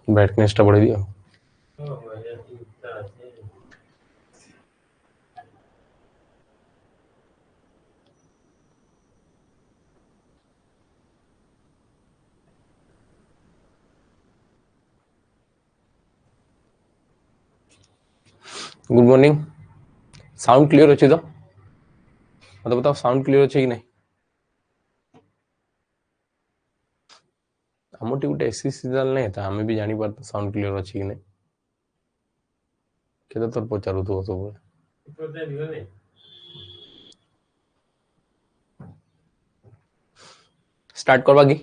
Brightness टा बढ़ा दियो। Good morning. साउंड क्लियर अच्छे तो मतलब बताओ साउंड क्लियर अच्छे कि नहीं? हमटी गोटे एसी सीजन नहीं था हमें भी जानी पारता साउंड क्लियर अच्छे कि नहीं केते तोर पचारू तो सब स्टार्ट करवा की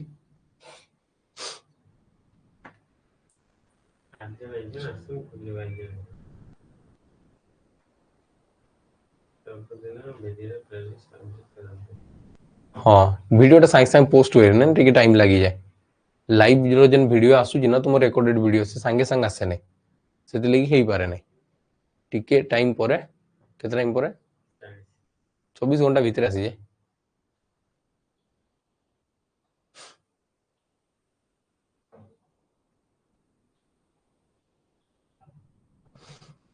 हाँ वीडियोटा साइंस साइंस पोस्ट हुए ना टिके टाइम लगी जाए लाइव जो जन वीडियो आसुची ना तुम रेकॉर्डेड वीडियो से सांगे सांग आसे नहीं से लगी हेई पारे नहीं टिके टाइम परे केते टाइम परे 24 घंटा भीतर आसी जाए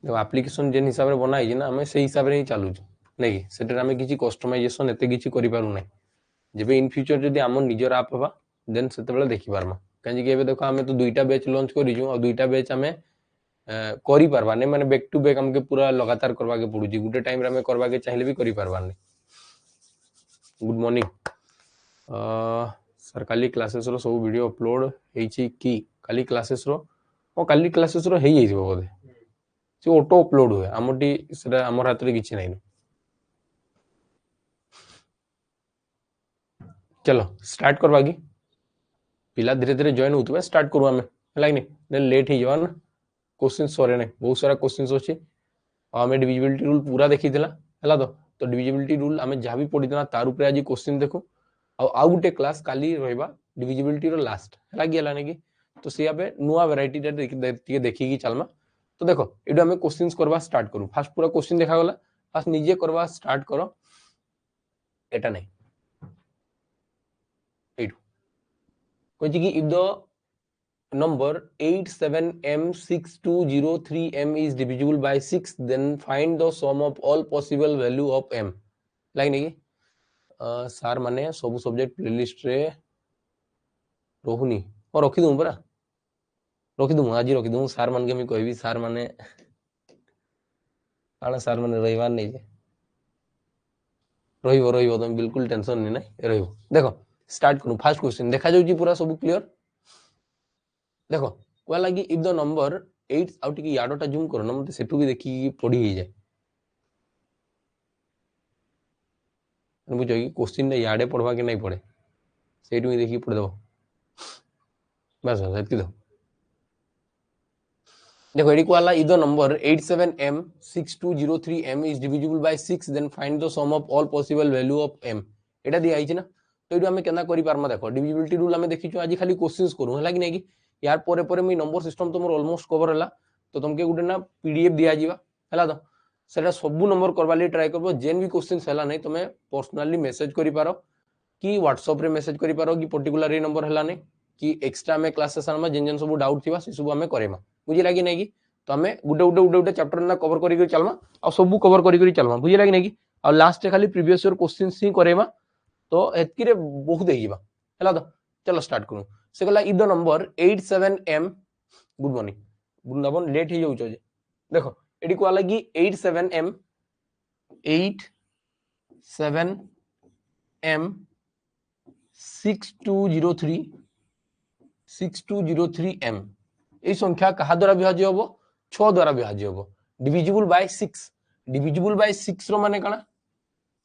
जो एप्लिकेशन जेन हिसाब रे बना है ना हमें से हिसाब रे ही चालू नहीं सेटर हमें किसी कस्टमाइजेशन एते किसी करि पारु नहीं जेबे इन फ्यूचर जदी हमर निजर आप हवा देन सेते बेला देखि पारमा काहे कि एबे देखो हमें तो दुईटा बैच लॉन्च करि छु और दुईटा बैच हमें करि पारबा नहीं माने बैक टू बैक हमके पूरा लगातार करवा के पड़ू जी गुटे टाइम रे हमें करवा के चाहिले भी करि पारबा नहीं। गुड मॉर्निंग सर काली क्लासेस रो सब वीडियो अपलोड हेछि की काली क्लासेस रो ओ काली क्लासेस रो हेइ जेबो बोधे से ऑटो अपलोड हुए हमटी सेटा हमर हाथ रे किछि नहीं। चलो स्टार्ट करवा की पिला धीरे धीरे जॉइन होतबे स्टार्ट करू हमें लाइक नहीं देन लेट ही जवा ना क्वेश्चन सरे नहीं बहुत सारा क्वेश्चन अछि आमे डिविजिबिलिटी रूल पूरा देखि देला हला तो डिविजिबिलिटी रूल आमे जहा भी पढि देना तार ऊपर आज क्वेश्चन देखो आ गुटे क्लास काली रहबा डिविजिबिलिटी रो लास्ट हला गेला नहीं कि तो सिया पे नुवा वैरायटी देखि की चलमा तो देखो एडो हमें क्वेश्चंस करवा स्टार्ट करू फास्ट पूरा क्वेश्चन देखा गला फास्ट निजे करवा स्टार्ट करो एटा नहीं एडो कोइ कि if the number 87m6203m is divisible by 6 then find the sum of all possible value of m like नहीं सार माने सब सब्जेक्ट प्लेलिस्ट रे रोहुनी और रखी दूं परा रखी दूं आज रखी दूं सार मान के मैं कहबी सार माने काना सार माने रविवार नहीं जे रहिबो रहिबो तुम बिल्कुल टेंशन नहीं ना रहिबो देखो स्टार्ट करू फर्स्ट क्वेश्चन देखा जाउची पूरा सब क्लियर देखो कोआ लगी इफ द नंबर 8 आउट की याडोटा जूम करो ना मते सेटू भी देखि पढ़ी ही जाए बुझो कि क्वेश्चन याडे पढ़वा के नहीं पड़े सेटू ही देखि पढ़ दो बस बस इतकी दो देखो एडी कोला if the number 87m6203m is divisible by 6 then find the sum of all possible value of m एटा दिया आइछ ना तो एडू हमें केना करि पारमा देखो डिविजिबिलिटी रूल हमें देखि छु आज खाली क्वेश्चंस करू हला कि नहीं कि यार परे परे मी नंबर सिस्टम तुमर ऑलमोस्ट कवर हला तो तुमके गुटे ना पीडीएफ दिया जीवा हला तो सेटा सब नंबर करबा ਲਈ ट्राई करबो जेन भी क्वेश्चंस हला नहीं तुमे पर्सनली मैसेज करि पारो कि व्हाट्सएप रे मैसेज करि पारो कि पर्टिकुलर ए नंबर हला नहीं कि एक्स्ट्रा में क्लासेस आनमा जेन जेन सब डाउट थिबा से सब हमें करेमा बुझी लागी नहीं कि तो हमें गुटे गुटे गुटे गुटे चैप्टर ना कवर करि चलमा और सब कवर करि चलमा बुझी लागी नहीं कि और लास्ट रे खाली प्रीवियस ईयर क्वेश्चंस ही करेमा तो एतकी रे बहुत हेजिबा हला तो चलो स्टार्ट करू से कहला if the number 87m good morning Vrindavan late ही जाउछ जे देखो एडी को लगी 87m 87m 6203m এই সংখ্যা কাহা দ্বারা বিভাজ্য হবো 6 দ্বারা বিভাজ্য হবো ডিভিজিবল বাই 6 रो माने काना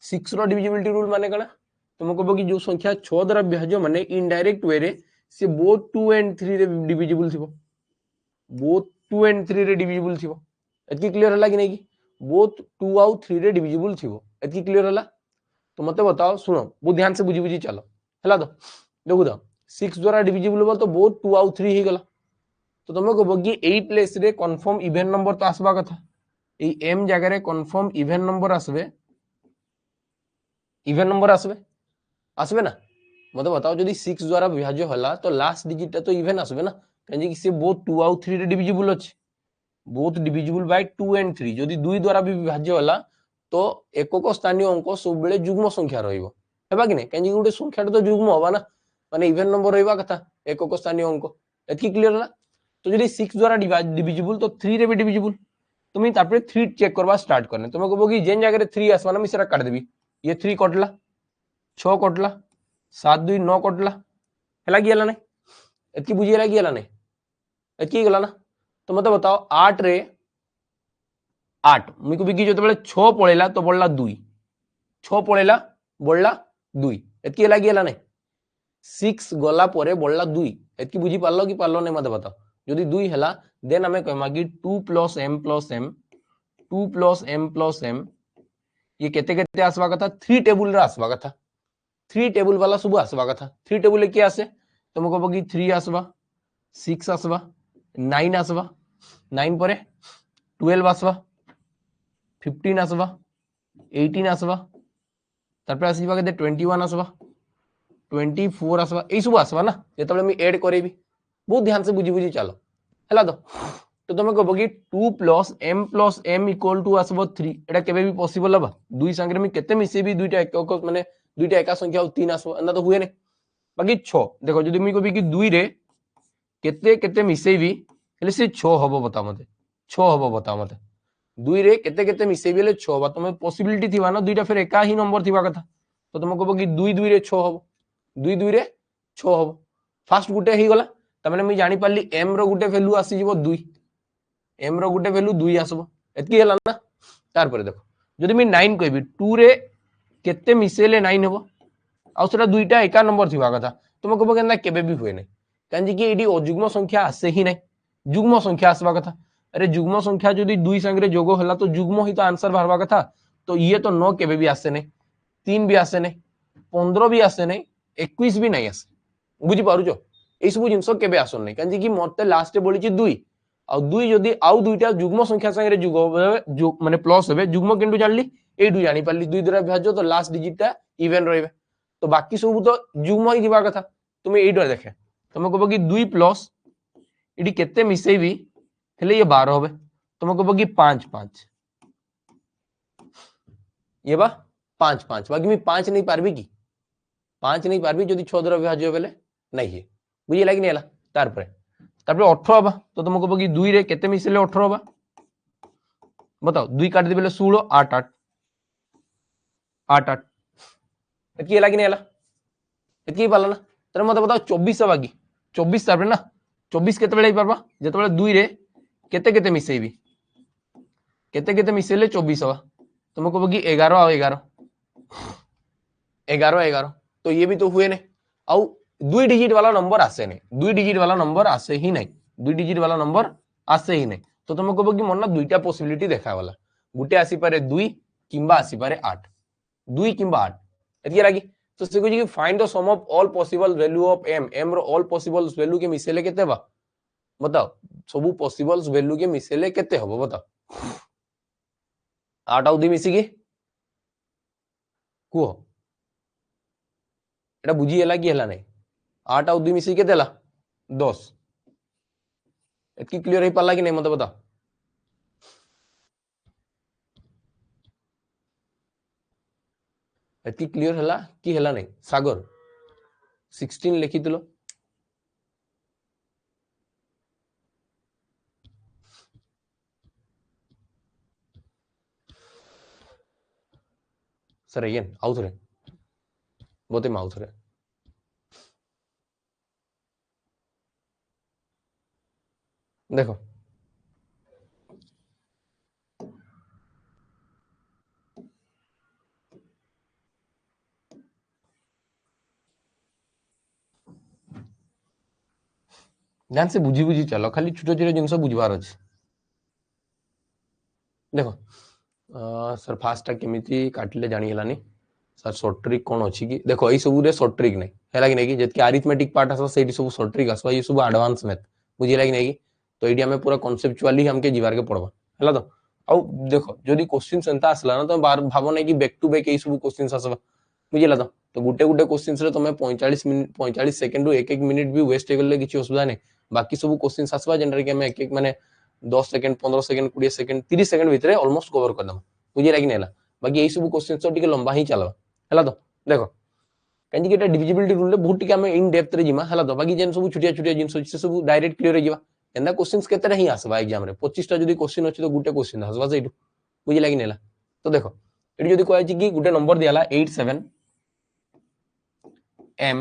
6 रो डिविजिबिलिटी रूल माने काना तुम कहबो कि जो संख्या 6 द्वारा विभाज्य माने इनडायरेक्ट वे रे से बोथ 2 एंड 3 रे डिविजिबल थिबो बोथ 2 एंड 3 रे डिविजिबल थिबो एतकी क्लियर हला कि नहीं कि बोथ 2 आउ 3 रे डिविजिबल थिबो एतकी क्लियर हला तो मते बताओ सुनो बहुत ध्यान से बुझी बुझी चलो हला तो देखो तो 6 द्वारा डिविजिबल हो तो बोथ 2 आउ 3 ही गला तो तुम कहबो कि एई प्लेस रे कंफर्म इवन नंबर तो आसबा कथा ए m जगह रे कंफर्म इवन नंबर आसबे ना मत बताओ जदि 6 द्वारा विभाज्य होला तो लास्ट डिजिट तो इवन आसबे ना कहीं कि से बोथ 2 आउ 3 रे डिविजिबल अछि बोथ डिविजिबल बाय 2 एंड 3 जदि 2 द्वारा भी विभाज्य होला तो एकक स्थानीय अंक सब बेले युग्म संख्या रहइबो हेबा कि नै कहीं गुटे संख्या तो युग्म होबा ना माने इवन नंबर रहइबा कथा एकक स्थानीय अंक एतकी क्लियर होला तो जदि 6 द्वारा डिविजिबल तो 3 रे भी डिविजिबल तुम तापर 3 चेक करवा स्टार्ट करने तुम कहबो कि जेन जगह 3 आसवा ना मिसेरा काट देबी ये 3 कटला 6 कटला 7 2 9 कटला हला कि हला नै एतकी बुझी हला कि हला नै एतकी गला ना तो मत बताओ 8 रे 8 मुई को बिकी जते बेले 6 पळेला तो बळला 2 6 पळेला बळला 2 एतकी हला कि हला नै 6 गला परे बळला 2 एतकी बुझी पारलो कि पारलो नै मत बताओ जदि 2 हला देन हमें कहमा कि 2 + m + m 2 + m + m ये केते केते आसवा कथा 3 टेबल रे आसवा कथा 3 टेबल वाला सब आसवा कथा 3 टेबल ले के आसे तुम कहबो कि 3 आसवा 6 आसवा 9 आसवा 9 परे 12 आसवा 15 आसवा 18 आसवा तापर आसीबा केते 21 आसवा 24 आसवा ए सब आसवा ना जेतबे मी ऐड करेबी बहुत ध्यान से बुझी बुझी चलो हला तो तुम कहबो कि 2 + m + m = आसबो 3 एटा केबे भी पॉसिबल हबा दुई संगे में केते मिसेबी दुईटा एकक माने दुईटा एका संख्या 3 आसबो एना तो हुए नै बाकी 6 देखो जदि मी कहबी कि 2 रे केते केते मिसेबी हेले से 6 हबो बता मते 6 हबो बता मते 2 रे केते केते मिसेबी हेले 6 बा तुम पॉसिबिलिटी थिबा ना दुईटा फिर एका ही नंबर थिबा कथा तो तुम कहबो कि 2 2 रे 6 हबो 2 2 रे 6 हबो फास्ट गुटे ही गला त माने मी जानि पाली m रो गुटे वैल्यू आसी जीवो 2 m रो गुटे वैल्यू 2 आसबो एतकी हला ना तार पर देखो जदि मी 9 कहबी 2 रे केते मिसेले 9 हबो आ सेटा दुईटा एका नंबर थिबा कथा तुम कहबो केनदा केबे भी हुए नै कांजी कि एडी अजुग्म संख्या आसे ही नै जुग्म संख्या आसबा कथा अरे जुग्म संख्या जदि दुई संगे जोग होला तो जुग्म ही तो आंसर बाहरबा कथा तो ये तो 9 केबे भी आसे नै 3 भी आसे नै 15 भी आसे नै 21 भी नहीं आसे बुझी पारुचो ए सब जिंस केबे आसन नै कांजी कि मते लास्ट बोली छि 2 आ 2 जदि आउ दुईटा जुग्म संख्या संगे जुग माने प्लस हेबे जुग्म केंटू जानली एडू जानि पाली 2 द्वारा विभाज्य तो लास्ट डिजिटटा इवन रहबे तो बाकी सब तो जुग्म ही दिबा कथा तुम एडू देखे तुम कहबो कि 2 प्लस इडी केते मिसेबी हेले ये 12 होबे तुम कहबो कि 5 5 ये बा 5 5 बाकी मी 5 नहीं पारबी कि 5 नहीं पारबी जदि 6 द्वारा विभाज्य बेले नहीं है बुझी लागी नेला तार पर 18 बा तो तुम कहबो कि 2 रे केते मिसेले 18 बा बताओ 2 काट दे बेले 16 8 8 8 8 एतकी लागी नेला एतकी पाला ना तर मत बताओ 24 बाकी 24 तापर ना 24 केते बेले पारबा जते बेले 2 रे केते केते मिसेबी केते मिसेले 24 बा तुम कहबो कि 11 और 11 11 11 तो ये भी तो हुए नहीं आउ 2 डिजिट वाला नंबर आसे नहीं 2 डिजिट वाला नंबर आसे ही नहीं 2 डिजिट वाला नंबर आसे ही नहीं तो तुम कहबो कि मोर दुईटा पॉसिबिलिटी देखा वाला गुटे आसी पारे 2 किंबा आसी पारे 8 2 किंबा 8 एतकी लागी तो से कि find the sum of all possible value of m m रो ऑल पॉसिबल वैल्यू के मिसेले केते बा बताओ सब पॉसिबल वैल्यू के मिसेले केते हबो बताओ 8 आउ 2 मिसी की को एटा बुझी हला कि हला नै 8 आउ 2 मिसी केते हला 10 एतकी क्लियर हे पाला कि नै मते बता एतकी क्लियर हला कि हला नै सागर 16 लिखितलो सर येन आउथरे बोते माउथरे देखो ध्यान से बुझी बुझी चलो खाली छोट छोट जिनस बुझबार अछि देखो सर फास्ट केमिति काटले जानी हलानी सर शॉर्ट ट्रिक कोन अछि कि देखो ई सब रे शॉर्ट ट्रिक नै हैला कि नै कि जेतके अरिथमेटिक पार्ट आसा सेठी सब शॉर्ट ट्रिक आसबा ये सब एडवांस मैथ बुझिला कि नै कि तो एडी हमें पूरा कांसेप्चुअली हमके जीवार के पड़बा हैला तो आउ देखो जदी क्वेश्चन सेंता आसला ना तो बार भाबो नै कि बैक टू बैक ए सब क्वेश्चंस आसबा बुझिला तो गुटे गुटे क्वेश्चन रे तुम 45 सेकंड रु 1 मिनिट भी वेस्ट हो गले किसी असुविधा नहीं बाकी सब क्वेश्चन आसवा जेनरे कि हमें एक माने 10 सेकंड 15 सेकंड 20 सेकंड 30 सेकंड भीतर ऑलमोस्ट कवर कर दम बुझिला कि नहीं बाकी यही सब क्वेश्चन तो टिके लंबा ही चलबा हला तो देखो कहीं कि डिविजिबिलिटी रूल बहुत टिके हम इन डेप्थ रे जिमा हला तो बाकी जेन सब छुटिया छुटिया जिंस से सब डायरेक्ट क्लियर हो जिवा एंदा क्वेश्चंस केते ही आसबा एग्जाम रे 25 टा जदी क्वेश्चन अछि तो गुटे क्वेश्चन आसबा सेइटु बुझिला कि नहीं तो देखो एटी जदी कहै कि गुटे नंबर दियाला 87 M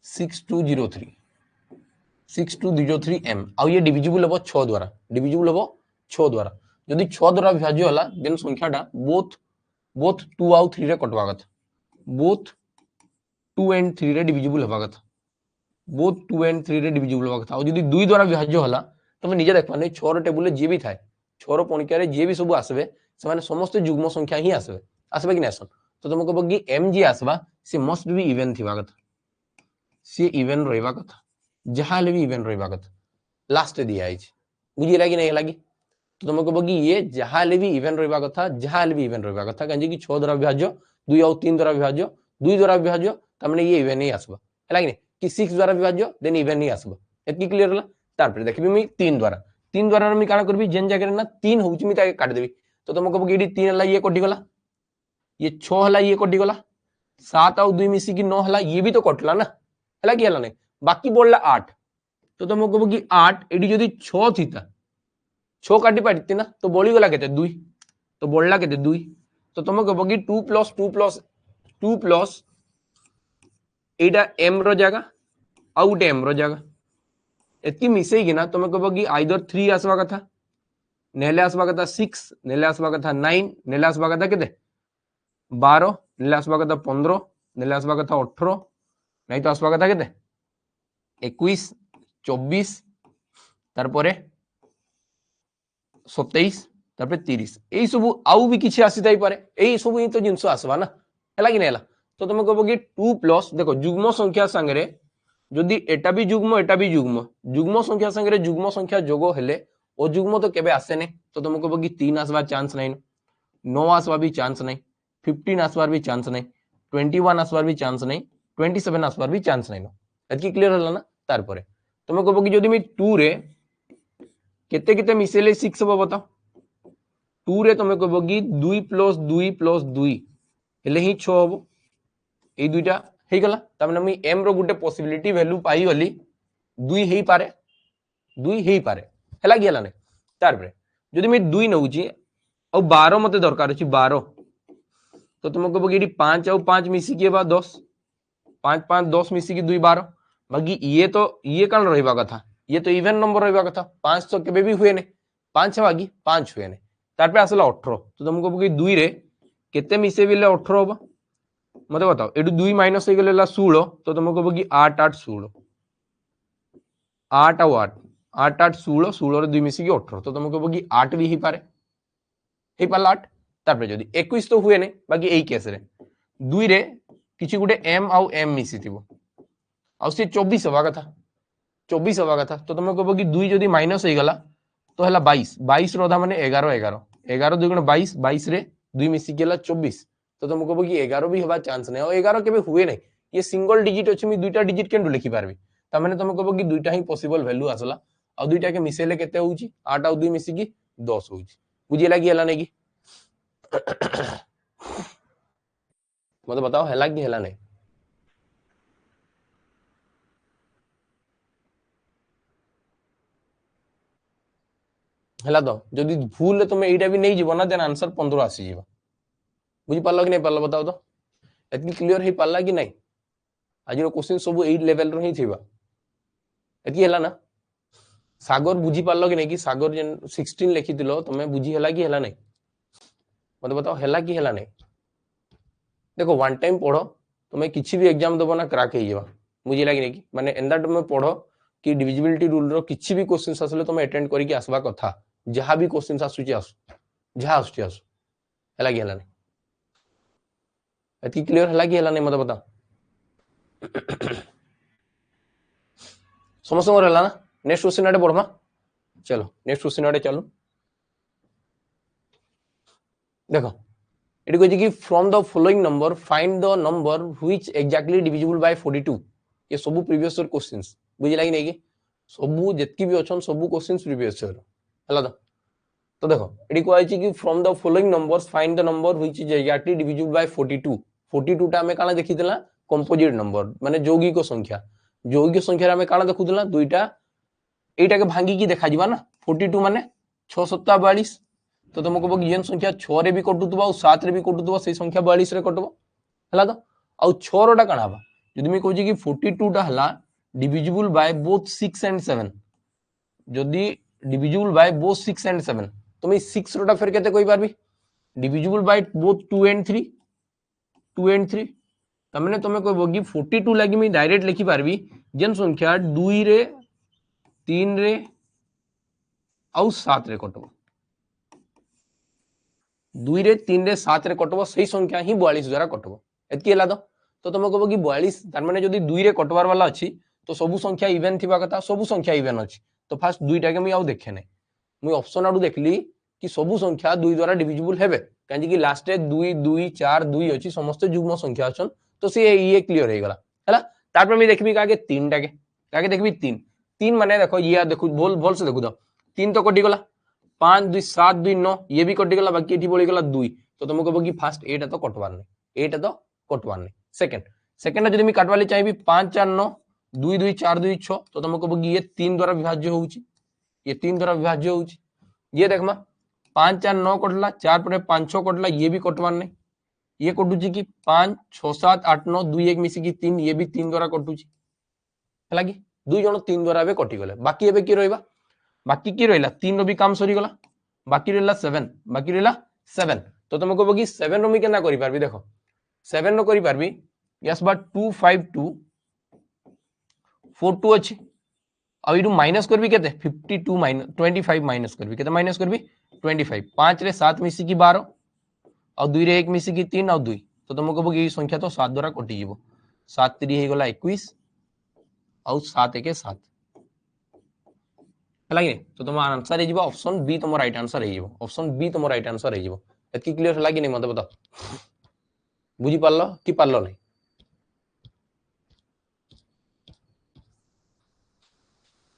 6203 M आउ ये डिविजिबल हबो 6 द्वारा डिविजिबल हबो 6 द्वारा जदी 6 द्वारा विभाज्य होला देन संख्याटा बोथ 2 आउ 3 रे कटवा कथा बोथ 2 एंड 3 रे डिविजिबल हबा कथा बोथ 2 एंड 3 रे डिविजिबल हबा कथा आउ जदी 2 द्वारा विभाज्य होला तमे निजे देखबा नै 6 रो टेबुल रे जे भी थाए 6 रो पणिका रे जे भी सब आसबे से माने समस्त युग्म संख्या ही आसबे कि नै तो तुमको कहबो कि m जी आसबा से मस्ट बी इवन थिबा कथा से इवन रहबा कथा जहां ले भी इवन रहबा कथा लास्ट दिया आइछ बुझिला कि नहीं लागी तो तुमको कहबो कि ये जहां ले भी इवन रहबा कथा जहां ले भी इवन रहबा कथा काजे कि 6 द्वारा विभाज्य 2 और 3 द्वारा विभाज्य 2 द्वारा विभाज्य त माने ये इवन ही आसबा हला कि नहीं कि 6 द्वारा विभाज्य देन इवन ही आसबा एतकी क्लियर होला तार पर देखबी मी 3 द्वारा मी काना करबी जेन जगह ना 3 होउची मी ताके काट देबी तो तुमको कहबो कि 3 हला ये कटि गला ये 6 हला ये कटि गला 7 और 2 मिसी की 9 हला ये भी तो कटला ना हला कि हला नहीं बाकी बोलला 8 तो तुमको कहबो कि 8 एडी जदी 6 थिता 6 काटी पारती ना तो बोली गला केते 2 तो बोलला केते 2 तो तुमको कहबो कि 2 प्लस एटा m रो जगह आउट m रो जगह एतकी मिसई कि ना तुमको कहबो कि आइदर 3 आसवा कथा नेले आसवा कथा 6 नेले आसवा कथा 9 नेले आसवा कथा केते 12 नेले आसवा कथा 15 नेले आसवा कथा 18 नहीं तो आसवा कथा केते 21 24 तार परे 27 तार पे 30 एई सब आउ भी किछि आसी थाई पारे एई सब ही तो जिंस आसवा ना हला कि नेला तो तुम कहबो कि 2 प्लस देखो युग्म संख्या संगे जदि एटा भी युग्म संख्या संगे युग्म संख्या जोग हेले ओ युग्म तो केबे आसे नै तो तुम कहबो कि 3 आसवा चांस नै 9 आसवा भी चांस नै 15 आसवार भी चांस नै 21 आसवार भी चांस नै 27 आसवार भी चांस नै एतकी क्लियर होला ना तार परे तुम कहबो कि जदि मी 2 रे केते केते मिसेले 6 हो बताओ 2 रे तुम कहबो कि 2 प्लस 2 हेले ही 6 हो ए दुईटा हे गला त माने मी m रो गुटे पॉसिबिलिटी वैल्यू पाई गली 2 हेई पारे हला गेला नै तार परे जदि मी 2 नउची और 12 मते दरकार अछि 12 तो तुम कहबो कि 5 और 5 मिसी के बा 10 5 5 10 मिसी की 2 12 बाकी ये कौन रहबा कथा ये तो इवन नंबर रहबा कथा 5 तो केबे भी हुए नै 5 बाकी 5 हुए नै तार पे आसला 18 तो तुम कहबो कि 2 रे केते मिसे बिले 18 होबा मते बताओ एडु 2 माइनस हो गेला 16 तो तुम कहबो कि 8 8 16 8 और 8 8 16 16 रे 2 मिसी की 18 तो तुम कहबो कि 8 भी ही पारे हे पाला 8 तार पे जदी 21 तो हुए नै बाकी एई केस रे 2 रे किछि गुटे m आउ m मिसी थिबो आउ से 24 हवा कथा तो तुम कहबो कि 2 जदी माइनस हो गला तो हला 22 22 रोधा माने 11 11 11 2 गुण 22 22 रे 2 मिसी गेला 24 तो तुम कहबो कि 11 भी हवा चांस नै और 11 केबे हुए नै ये सिंगल डिजिट अछि मी दुईटा डिजिट केन लिखि पारबी त माने तुम कहबो कि दुईटा ही पॉसिबल वैल्यू आसला और दुईटा के मिसेले केते होउची 8 और 2 मिसी की 10 होउची बुझिला कि हला नै कि मते बताओ हला कि हला नै हला तो जदि भूल तुम एटा भी नहीं जीवो ना देन आंसर 15 आसी जीवो बुझी पारलो कि नहीं पारलो बताओ तो एतकी क्लियर हे पारला कि नहीं आज रो क्वेश्चन सब 8 लेवल रो ही थिबा एतकी हला ना सागर बुझी पारलो कि नहीं कि सागर जेन 16 लिखि दिलो तमे बुझी हला कि हला नहीं मते बताओ हला कि हला नहीं देखो वन टाइम पढ़ो तुम्हें किसी भी एग्जाम दबो ना क्रैक हे जीवा बुझी लागी नहीं कि माने एंदा तुम पढ़ो कि डिविजिबिलिटी रूल रो किसी भी क्वेश्चन आसले तुम अटेंड करी कि आसबा कथा जहां भी क्वेश्चन आसुची आसु जहां आसुची आसु हला कि हला नहीं एतकी क्लियर हला कि हला नहीं मते बताओ समस्त हला ना नेक्स्ट क्वेश्चन आडे पढ़मा चलो नेक्स्ट क्वेश्चन आडे चलो देखो एटी कहछि कि from the following number find the number which exactly divisible by 42। ये सब प्रीवियस ईयर क्वेश्चंस बुझिला कि नहीं कि सब जेतकी भी अछन सब क्वेश्चंस प्रीवियस ईयर हला तो देखो एटी कहछि कि from the following numbers find the number which is exactly divisible by 42। 42 टा हमें काला देखितला कंपोजिट नंबर माने यौगिक संख्या। यौगिक संख्या हमें काला देखुतला दुईटा एटा के भांगी की देखा जिबा ना 42 माने 6 7 42 तो तुमको कहबो जेन संख्या 6 रे भी कटुतबा और 7 रे भी कटुतबा से संख्या 42 रे कटबो हला तो आ 6 रोटा काना बा जदि मैं कहूची कि 42 टा हला डिविजिबल बाय बोथ 6 एंड 7 जदि डिविजिबल बाय बोथ 6 एंड 7 तो मैं 6 रोटा फिर केते कहि पारबी divisible by both 2 and 3 2 and 3 तमने तमे कहबो कि 42 लागि मैं डायरेक्ट लिखि पारबी जेन संख्या 2 रे 3 रे आउ 7 रे कटबो 2 रे 3 रे 7 रे कटबो सही संख्या ही 42 द्वारा कटबो एतकी हला तो तुम कहबो कि 42 तार माने जदी 2 रे कटवार वाला अछि तो सब संख्या इवन थिबा कथा सब संख्या इवन अछि तो फास्ट दुईटा के मैं आउ देखे नै मुई ऑप्शन आडू देखली कि सब संख्या 2 द्वारा डिविजिबल हेबे कांजी कि लास्ट रे 2 2 4 2 अछि समस्त युग्म संख्या अछन तो से ये क्लियर हे गला हला तार पर मैं देखबी कागे 3 टा के देखबी 3 3 माने देखो ये देखो बोल से देखु दो 3 तो कटि गला 5 2 7 2 9 ये भी कटि गला बाकी एठी बोली गला 2 तो तुम कहबो कि फास्ट एटा तो कटवार नै एटा तो कटवार नै सेकंड जदि मैं काटवाली चाहिए 5 4 9 2 2 4 2 6 तो तुम कहबो कि ये 3 द्वारा विभाज्य होउची ये 3 द्वारा विभाज्य होउची ये देखमा 5 4 9 कटला 4 पर 5 6 कटला ये भी कटवार नै ये कटुची कि 5 6 7 8 9 2 1 मिसी कि 3 ये भी 3 द्वारा कटुची हला कि दुई जण 3 द्वारा बे कटि गले बाकी एबे की रहइबा बाकी की रहिला 3 रो भी काम सरी गला बाकी रहला 7 तो तुम कहबो कि 7 रो मी केना करि पारबी देखो 7 रो करि पारबी यस बा 2 5 2 4 2 अछि आ इडू माइनस करबी केते 52 माइनस 25 माइनस करबी केते माइनस करबी 25 5 रे 7 मिसी कि 12 और 2 रे 1 मिसी कि 3 और 2 तो तुम कहबो कि संख्या तो 7 द्वारा कटि जीवो 7 3 हे गला 21 और 7 1 7 हला कि तो तुम आंसर हे जीवो ऑप्शन बी तुम राइट आंसर हे जीवो ऑप्शन बी तुम राइट आंसर हे जीवो एतकी क्लियर हला कि नै मते बताओ बुझी पारलो कि पारलो नै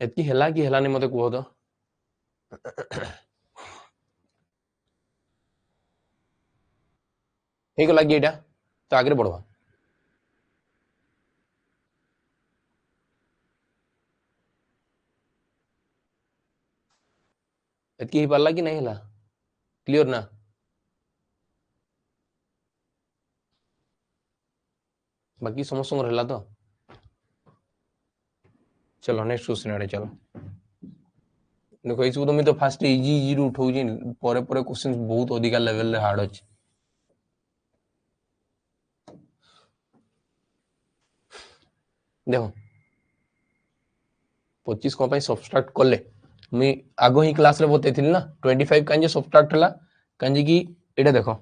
एतकी हला कि हला नै मते कहू तो हे गला कि एटा तो आगे बढ़वा एतकी ही पारला कि नै हला क्लियर ना बाकी समस्त हला तो चलो नेक्स्ट क्वेश्चन आड़े चलो देखो इस तो मैं तो फास्ट इजी इजी रू उठाऊ परे परे क्वेश्चन बहुत अधिका लेवल रे हार्ड अछि देखो 25 को पई सब्सट्रैक्ट करले मैं आगो ही क्लास रे बतेथिल ना 25 कांजे सब्सट्रैक्ट हला कांजे की एटा देखो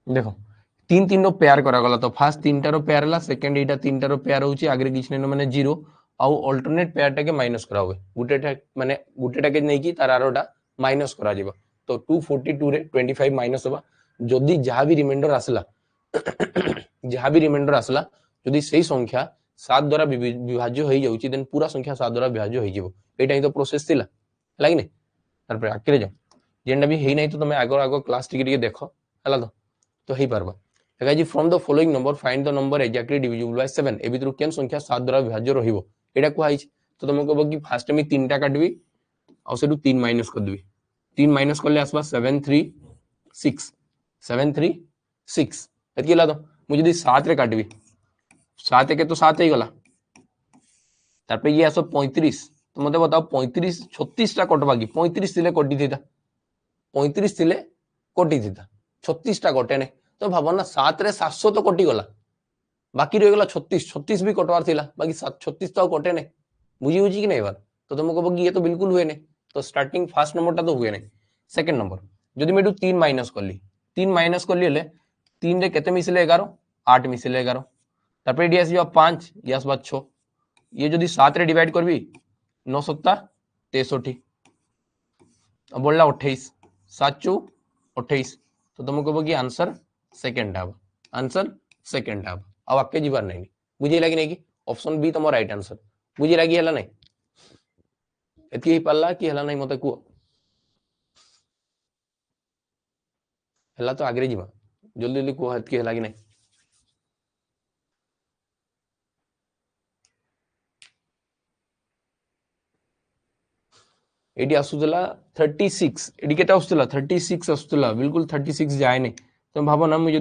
देखो 3 3 रो पेयर करा गला तो फास्ट 3 टा रो पेयर हला सेकंड एटा 3 टा रो पेयर होची आगे किछ नै माने 0 आ अल्टरनेट पेयर टा के माइनस करा होय गुटेटा माने गुटेटा के नै की तार आरोटा माइनस करा जेबा तो 242 रे 25 माइनस होबा जदी जहा भी रिमाइंडर आसला जहा भी रिमाइंडर आसला जदी सही संख्या 7 द्वारा विभाज्य होई जाउची देन पूरा संख्या 7 द्वारा विभाज्य होई जेबो एटा ही तो प्रोसेस थिला लागी नै तार पर आके जाओ जेंडा भी हेई नै तो तमे आगो आगो क्लास टिके देखो हला तो हेई पारबा guys from the following number find the number exactly divisible by 7 ए भितर केन संख्या 7 द्वारा विभाज्य रहिबो एटा को आइछ तो तुमको कहबो कि फास्ट में 3 टा काटबी और सेटू 3 माइनस कर देबी 3 माइनस करले आसबा 7 3 6 7 3 6 एतकी ला दो मुझे जदी 7 रे काटबी 7 के तो 7 ही गला तार पे ये आसो 35 तो मते बताओ 35 36 टा कटबा की 35 थिले कटि थिता 35 थिले कटि थिता 36 टा कटे नै तो भाव ना 7 रे 700 तो कटि गला बाकी रह गला 36 36 भी कटवार थिला बाकी 36 तो कटे नै बुझी बुझी कि नै बार तो तुमको कहबो कि ये तो बिल्कुल हुए नै तो स्टार्टिंग फर्स्ट नंबर टा तो हुए नै सेकंड नंबर जदी मैं 3 माइनस करली 3 माइनस करली ले 3 रे केते मिसले 11 8 मिसले 11 तापर एडी आसी 5 यस बात 6 ये जदी 7 रे डिवाइड करबी 9 7 63 अब बोलला 28 7 चौ 28 तो तुम कह कि answer second half answer second half अब आके जीवार नहीं बुझेगा कि नहीं कि ऑप्शन बी तुम राइट आंसर बुझेगा कि हला नहीं एतकी ही पाला कि हला नहीं मते को हला तो आगे जीवा जल्दी जल्दी को एतकी हला कि नहीं एटी आसुला 36 एटी केटा आसुला 36 आसुला बिल्कुल 36 जाए नहीं तो भाव ना मुझे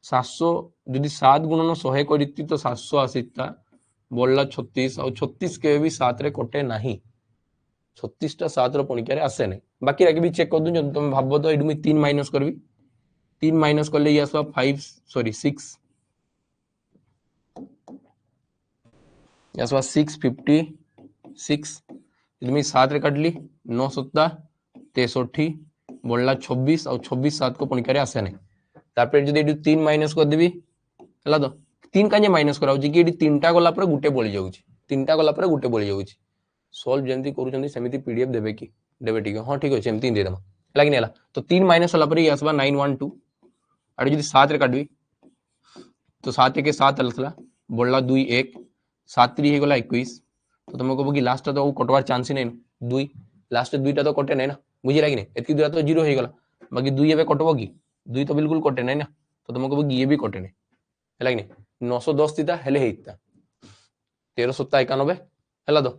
700 जदि 7 गुणन 100 करती तो 700 आसीता बोलला 36 और 36 के भी 7 रे कटे नहीं 36 टा 7 रो पणिका रे आसे नहीं बाकी राके भी चेक कर दूं जब तुम भाबो तो एडु मी 3 माइनस करबी 3 माइनस करले ये आसवा 5 सॉरी 6 आसवा 656 मैं 7 रे काटली 9 7 63 बोलला 26 और 26 7 को पणिका रे आसे नहीं तापर जदि एडु 3 माइनस कर देबी हला तो 3 काजे माइनस कराउ कि एडी 3टा गला पर गुटे बळी जाउची 3टा गला पर गुटे बळी जाउची सॉल्व जेंती करूछंती सेमिति पीडीएफ देबे कि देबे ठीक हां ठीक अछि एमती दे दम लागिन हला तो 3 माइनस होला पर ये आसबा 912 आडि जदि 7 रे काटबी तो 7 के 7 अलथला बोलला 2 1 7 3 हे गला 21 तो तुम कहबो कि लास्ट तो कटवार चांस ही नहीं 2 लास्ट 2टा तो कटे नहीं ना बुझिला कि नहीं एतकी दूरा तो 0 हे गला बाकी 2 एबे कटबो कि 2 तो बिल्कुल कटे नहीं ना तो तुम कहबो कि ये भी कटे नहीं हला कि नहीं 910 थीता हेले हेइता 1391 हला तो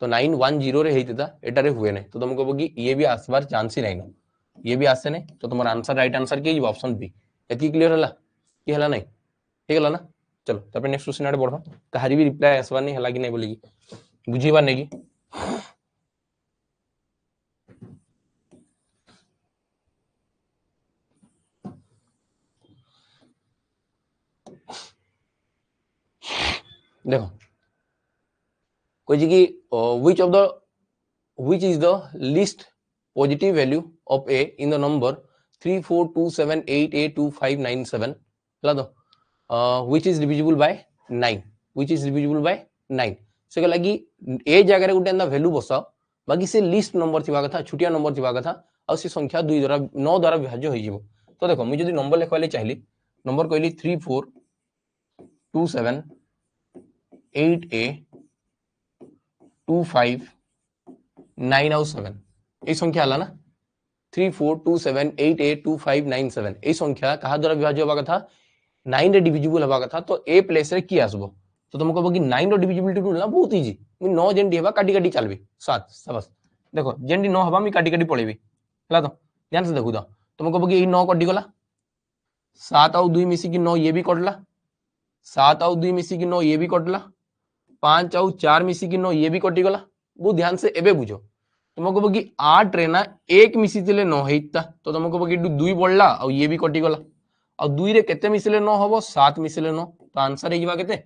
910 रे हेइता एटा रे हुए नहीं तो तुम कहबो कि ये भी आसबार चांस ही नहीं ये भी आसे नहीं तो तुम्हारा आंसर राइट आंसर के ऑप्शन बी एतकी क्लियर हला कि हला नहीं हे गला ना चलो तापर नेक्स्ट क्वेश्चन आडे बढ़ो कहारी भी रिप्लाई आसबार नहीं हला कि नहीं बोली बुझीबार नहीं कि देखो कोई जी which is the least positive value of a in the number 3427882597 हला तो which is divisible by 9 which is divisible by 9 से कहला कि ए जगह रे गुटे एंदा वैल्यू बसाओ बाकी से लिस्ट नंबर थिबा कथा छुटिया नंबर थिबा कथा और से संख्या 2 द्वारा 9 द्वारा विभाज्य होई जिवो तो देखो मैं जदी नंबर लिखवाले चाहली नंबर कहली 342788 25 9 और 7 এই সংখ্যা হলা না 3427882597 এই সংখ্যা কাহা দ্বারা বিভাজ্য হবা কথা 9 রে ডিভিজিবল হবা কথা তো এ প্লেস রে কি আসবো তো তুমি কহবো কি 9 रो डिविजिबिलिटी रूल ना बहुत इजी मैं 9 जेंडी हबा काटी काटी चलबी 7 सबस देखो जेंडी 9 हबा मैं काटी काटी पळेबी हला तो ध्यान से देखु तो तुम कहबो कि 9 कटि गला 7 और 2 मिसी की 9 ये भी कटला 7 और 2 मिसी की 9 ये भी कटला 5 और 4 मिसी की 9 ये भी कटि गला बहुत ध्यान से एबे बुझो तुम कहबो कि 8 रे ना 1 मिसी तिले 9 हेइता तो तुम कहबो कि 2 बढ़ला और ये भी कटि गला और 2 रे केते मिसिले 9 हबो 7 मिसिले 9 तो आंसर हे जिवा केते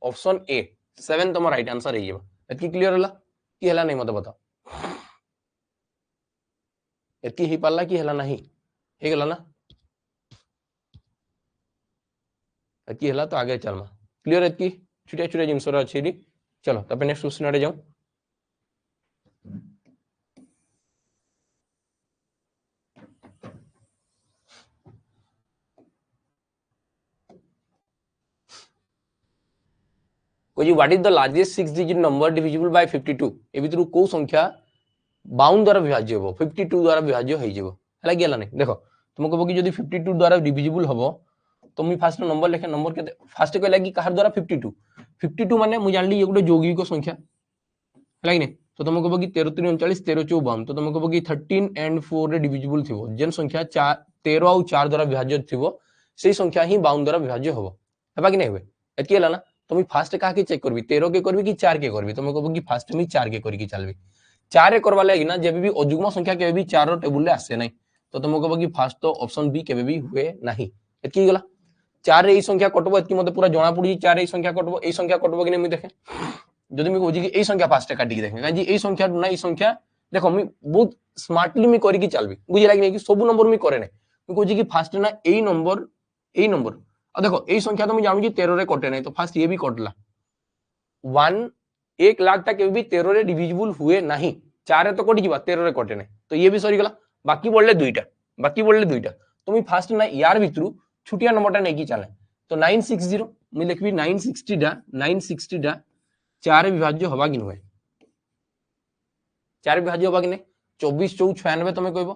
ऑप्शन ए 7 तुम राइट आंसर हे जिवा एतकी क्लियर हला कि हला नहीं मते बताओ एतकी हे पाला कि हला नहीं हे गला ना एतकी हला तो आगे चलमा क्लियर एतकी छुटिया छुटिया जिंस रा अछि चलो तब नेक्स्ट क्वेश्चन आडे जाऊ कोई what is the largest 6 digit number divisible by 52 ए भितरु को संख्या 52 द्वारा विभाज्य हो 52 द्वारा विभाज्य हो जिवो हला गेला नहीं देखो तुम कहबो कि जदी 52 द्वारा डिविजिबल हबो तो मी फास्ट नंबर लेखे नंबर के फास्ट कहला कि कहार द्वारा 52 माने मु जानली ये गुटे यौगिक संख्या हला कि नहीं तो तुम कहबो कि 13 3 39 13 54 तो तुम कहबो कि 13 एंड 4 रे डिविजिबल थिबो जेन संख्या 13 और 4 द्वारा विभाज्य थिबो सेही संख्या ही 52 द्वारा विभाज्य हबो हेबा कि नहीं होबे एतकी हला ना तो मैं फास्ट का के चेक करबी 13 के करबी कि 4 के करबी तो मैं कहबो कि फास्ट में 4 के करी कि चलबी 4 करवा लागि ना जब भी अजुग्म संख्या के भी 4 रो टेबल ले आसे नहीं तो तुम कहबो कि फास्ट तो ऑप्शन बी के भी हुए नहीं एतकी गला 4 रे ई संख्या कटबो एतकी मते पूरा जणा पड़ी 4 रे ई संख्या कटबो ए संख्या कटबो कि नहीं मैं देखे जदी मैं कहूजी कि ए संख्या फास्ट काटी के देखे काजी ए संख्या ना ई संख्या देखो मैं बहुत स्मार्टली मैं करी कि चलबी बुझी लागी नहीं कि सब नंबर मैं करे नहीं मैं कहूजी कि फास्ट ना ए नंबर अब देखो ए संख्या तो मैं जानू 13 रे कटे नहीं तो फास्ट ये भी कटला 1 लाख तक भी 13 रे डिविजिबल हुए नहीं 4 रे तो कटि जिबा 13 रे कटे नै तो ये भी सरी गला बाकी बोलले दुईटा तो मी फास्ट ना यार भितरु छुटिया नंबरटा नै की चले तो 960 मी लिखबी 960 डा 4 विभाज्य हवा कि नुहे 4 विभाज्य हवा कि नै 24 4 96 तमे कहबो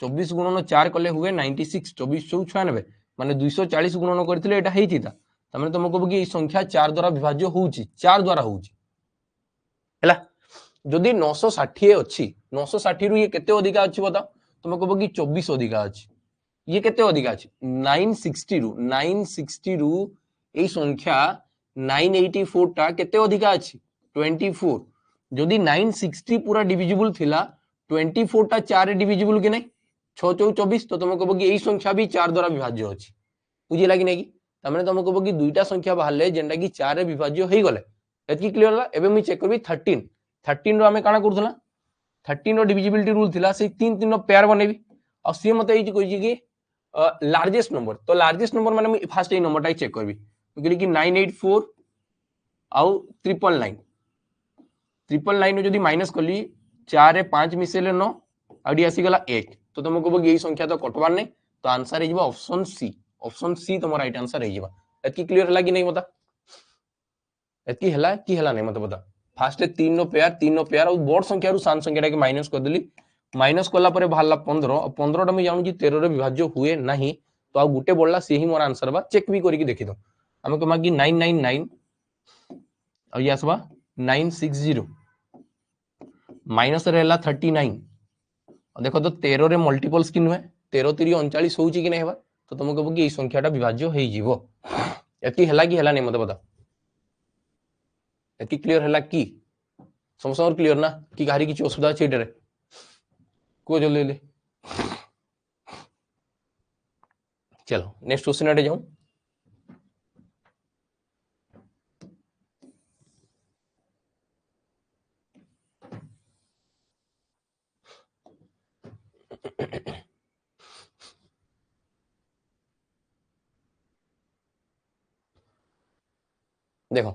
24 गुणन 4 कले हुए 96 24 4 96 माने 240 गुणन करथिले एटा हेइथिता तमे तुम कहबो कि संख्या 4 द्वारा विभाज्य होउची 4 द्वारा होउची हैला जदि 960 अछि 960 रु ये केते अधिका अछि बता तुम कहबो कि 24 अधिका अछि ये केते अधिका अछि 960 रु ए संख्या 984 टा केते अधिका अछि 24 जदि 960 पूरा डिविजिबल थिला 24 टा 4 डिविजिबल कि नै 6 4 24 तो तुम कहबो कि ए संख्या भी 4 द्वारा विभाज्य अछि बुझिला कि नै कि तमने तुम कहबो कि दुईटा संख्या बाहरले जेंडा कि 4 रे विभाज्य होई गले एतकी क्लियर होला एबे मी चेक करबी 13 रो हमें काना करथला 13 रो डिविजिबिलिटी रूल थिला से 3 3 रो पेयर बनेबी और सी मते एई कहि कि लार्जेस्ट नंबर तो लार्जेस्ट नंबर माने मी फास्ट ए नंबरटा चेक करबी कहली कि 984 आउ 999 जदि माइनस कली 4 रे 5 मिसेले 9 आडी आसी गला 1 तो तुम कहबो कि एई संख्या तो कटबार नै तो आंसर हे जिवो ऑप्शन सी तुम राइट आंसर हे जिवो एतकी क्लियर होला कि नै मता एतकी हला कि हला नै मत बता फास्ट 3 नो पेयर और बोर्ड संख्या रु सान संख्याटा के माइनस कर देली माइनस कला परे भाला 15 और 15 टा मैं जानू जी 13 रे विभाज्य हुए नहीं तो आ गुटे बोलला से ही मोर आंसर बा चेक भी करके देखि दो हम कमा कि 999 और ये आसबा 960 माइनस रहला 39 और देखो तो 13 रे मल्टीपल्स कि नुहे 13 3 39 होउची कि नै हेबा तो तुम कहबो कि ए संख्याटा विभाज्य होई जीवो एती हला कि हला नै मते बता एती क्लियर हला कि समस्या और क्लियर ना कि गारी किछ असुविधा छै एटारे को जल्दी ले चलो नेक्स्ट क्वेश्चन आटे जाऊं देखो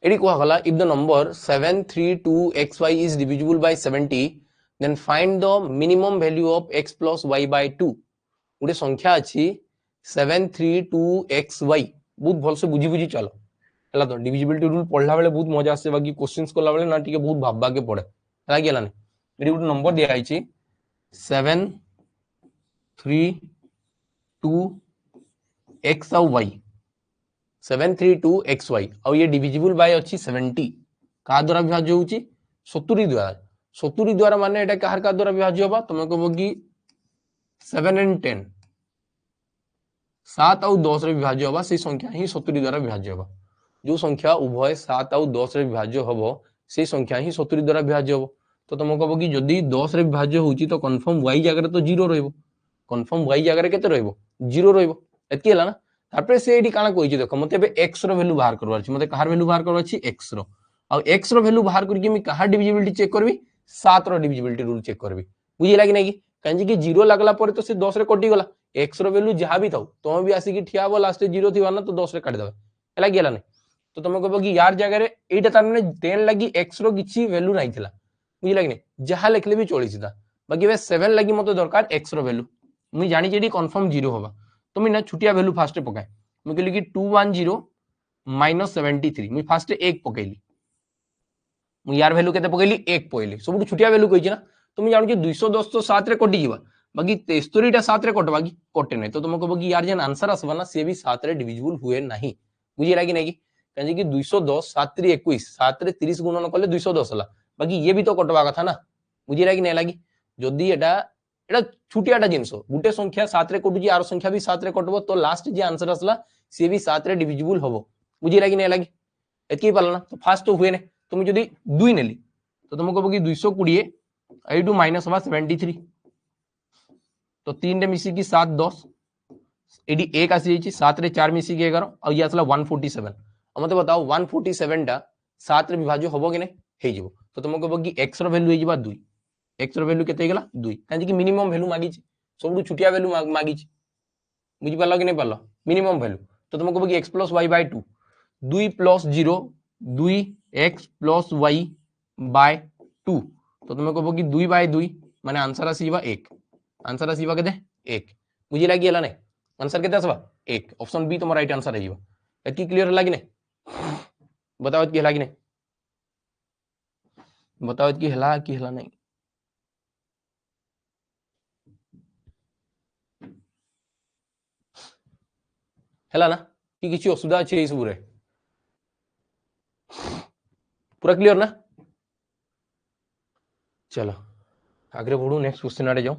एडी को हला if the number 732xy is divisible by 70 then find the minimum value of x plus y by 2 उडे संख्या अछि 732xy बहुत भल से बुझी बुझी चलो हला तो डिविजिबिलिटी रूल पढ़ला बेले बहुत मजा आसे बाकी क्वेश्चंस कोला बेले ना टिके बहुत भाबबा के पड़े हला गेला ने एडी उडे नंबर दिया आइछि 732x और y 732xy और ये डिविजिबल बाय अछि 70 का द्वारा विभाज्य होउची 70 द्वारा माने एटा कहर का द्वारा विभाज्य होबा तुम कहबो कि 7 and 10 7 और 10 रे विभाज्य होबा से संख्या ही 70 द्वारा विभाज्य होबा जो संख्या उभय 7 और 10 रे विभाज्य होबो से संख्या ही 70 द्वारा विभाज्य होबो तो तुम कहबो कि जदी 10 रे विभाज्य होउची तो कंफर्म y जगह तो 0 रहइबो कंफर्म y जगह केते रहइबो 0 रहइबो एतकी हला ना तारपरे से एडी काना कहिछि देखो मते बे x रो वैल्यू बाहर करबार अछि मते कहार वैल्यू बाहर करबार अछि x रो और x रो वैल्यू बाहर करके मी कहार डिविजिबिलिटी चेक करबी 7 रो डिविजिबिलिटी रूल चेक करबी बुझिला कि नै कि कांजे कि 0 लागला परे तो से 10 रे कटि गला x रो वैल्यू जहां भी थाउ तो भी आसी कि ठिया हो लास्ट 0 थिबा ना तो 10 रे काट देबे एला गेला नै तो तुम कहबो कि यार जगह रे एटा तार माने 10 लागि x रो किछि वैल्यू नै थिला बुझिला कि नै जहां लिखले भी चली सीधा बाकी बे 7 लागि मते दरकार x रो वैल्यू मी जानि जेडी कंफर्म 0 होबा तो मी ना छुटिया वैल्यू फास्ट पकाय मैं कहली कि 210 माइनस 73 मैं फास्ट 1 पकैली मैं यार वैल्यू केते पकैली 1 पकैली सब छुटिया वैल्यू कहि ना तो मैं जानू कि 210 तो 7 रे कटि जीवा बाकी 73 टा 7 रे कटबा कि कटे नै तो तुम कहबो कि यार जेन आंसर आसबा ना से भी 7 रे डिविजिबल हुए नहीं बुझिला कि नै कि काजे कि 210 7 रे 21 7 रे 30 गुणन करले 210 हला बाकी ये भी तो कटबा कथा ना बुझिला कि नै लागि जदी एटा छुटियाटा जिनस गुटे संख्या 7 रे कटुची आर संख्या भी 7 रे कटबो तो लास्ट जे आंसर आसला से भी 7 रे डिविजिबल होबो बुझिला कि नै लागि एतकी पाला ना तो फास्ट तो हुए नै तुम जदी 2 नेली तो तुम कहबो कि 220 8 माइनस होबा 73 तो 3 रे मिसी की 7 10 एडी 1 आसी जाई 7 रे 4 मिसी की 11 और ये आसला 147 अब मते बताओ 147 टा 7 रे विभाज्य होबो कि नै हे जिवो तो तुम कहबो कि x रो वैल्यू हे जिबा 2 x रो वैल्यू केते गेला 2 काजे कि मिनिमम वैल्यू मागी छी सबडू छुटिया वैल्यू मागी छी बुझि पालो कि नै पालो मिनिमम वैल्यू तो तुम कहबो कि x + y / 2 2 + 0 2x + y / 2 तो तुम कह कि 2/2 माने आंसर आसीबा 1 आंसर आसीबा केते 1 बुझी लागी हला नै आंसर केते आसबा 1 ऑप्शन बी तुम राइट आंसर आइबा एतकी क्लियर हला कि नै बताओ कि हला कि नै बताओ कि हला नै हला ना कि किछि असुविधा अछि एई सबरे पूरा क्लियर ना चलो आगे बढ़ू नेक्स्ट क्वेश्चन आड़े जाओ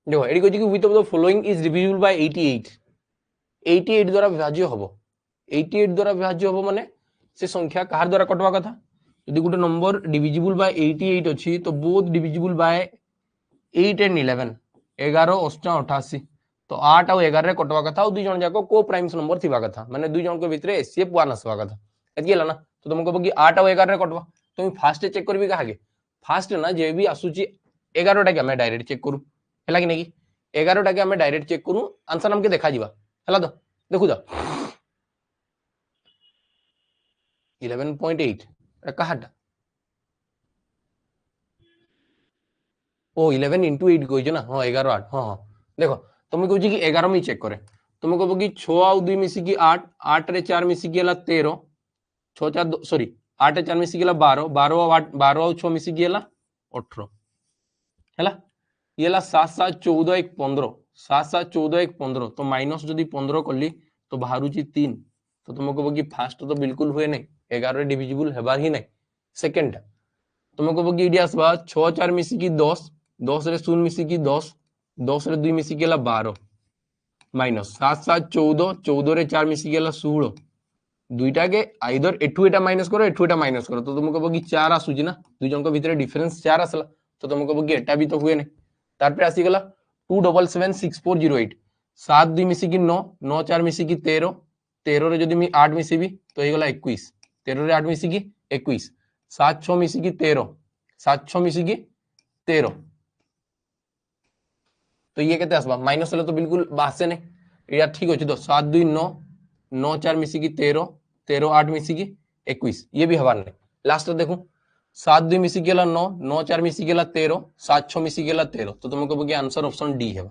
देखो एडी कहछि कि which of the following is divisible bye 88 88 द्वारा विभाज्य हबो 88 द्वारा विभाज्य हबो माने से संख्या कहार द्वारा कटवा कथा यदि गोटे नंबर डिविजिबल बाय 88 अछि तो बोथ डिविजिबल बाय 8 एंड 11 11 8 88 तो 8 और 11 रे कटवा कथा और दुई जन जाको को प्राइम्स नंबर थिबा कथा माने दुई जन को भितरे एससीएफ 1 आसवा कथा एतकी हला ना तो तुम कहबो कि 8 और 11 रे कटवा तुम फास्ट चेक करबी काहे फास्ट ना जे भी आसुची 11 टा के हमें डायरेक्ट चेक करू हला कि नहीं 11 टा के हमें डायरेक्ट चेक करू आंसर हमके देखा जीवा हला तो देखु जा 11.8 कहाटा ओ 11 into 8 कहै ना हां 11 8 हां हां देखो तुम कहू कि 11 में चेक करे तुम कहबो कि 6 आउ 2 मिसी की 8 8 रे 4 मिसी की हला 13 6 4 सॉरी 8 रे 4 मिसी की हला 12 12 और 8 12 और 6 मिसी की हला 18 हला ये हला 7 7 14 1 15 7 7 14 1 15 तो माइनस जदी 15 करली तो बाहरुची 3 तो तुम कहबो कि फास्ट तो बिल्कुल हुए नहीं 11 रे डिविजिबल हेबार ही नहीं सेकंड तुम कहबो कि इडी आसबा 6 4 मिसी की 10 10 रे 0 मिसी की 10 10 रे 2 मिसी की हला 12 माइनस 7 7 14 14 रे 4 मिसी की हला 16 दुईटा के आइदर एठू एटा माइनस करो एठू एटा माइनस करो तो तुम कहबो कि 4 आसुची ना दुई जन को भीतर डिफरेंस 4 आसला तो तुम कहबो कि एटा भी तो हुए नहीं तार पे आसी गला 2776408 7 2 मिसी की 9 9 4 मिसी की 13 13 रे जदी मी 8 मिसी भी तो हे गला 21 13 रे 8 मिसी की 21 7 6 मिसी की 13 7 6 मिसी की 13 तो ये केते आसबा माइनस हले तो बिल्कुल बासे नहीं या ठीक अछि तो 7 2 9 9 4 मिसी की 13 13 8 मिसी की 21 ये भी हवार नहीं लास्ट देखो 7 2 मिसी गेला 9 9 4 मिसी गेला 13 7 6 मिसी गेला 13 तो तुम कहबो कि आंसर ऑप्शन डी हेबा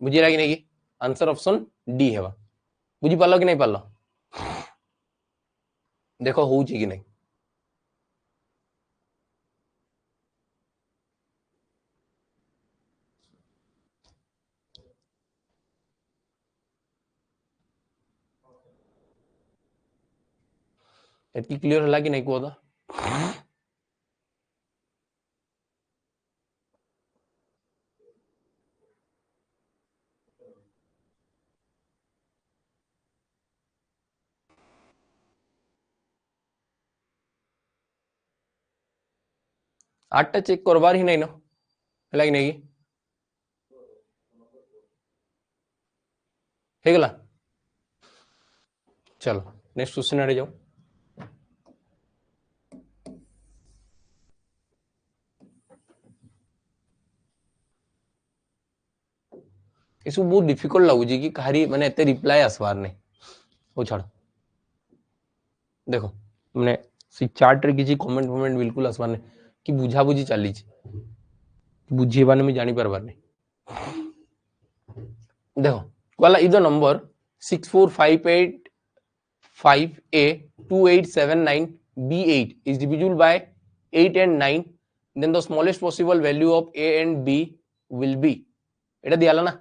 बुझिला कि नहीं कि आंसर ऑप्शन डी हेबा बुझी पालो कि नहीं पालो देखो होउची कि नहीं एतकी क्लियर हला कि नहीं को दा 8 टा चेक करबार ही नहीं न हला कि नहीं हे गला चलो नेक्स्ट क्वेश्चन आड़े जाओ इसको बहुत डिफिकल्ट लगुची कि कहारी माने एते रिप्लाई आसबार नहीं ओ छाड़ देखो माने सी चार्ट रे किछि कमेंट मोमेंट बिल्कुल आसबार नहीं कि बुझा बुझी चली बुझीबाने में जानी परबार नहीं देखो वाला इधर number 64585A2879B8 is divisible by 8 and 9 then the smallest possible value of A and B will be এটা দিয়ালা না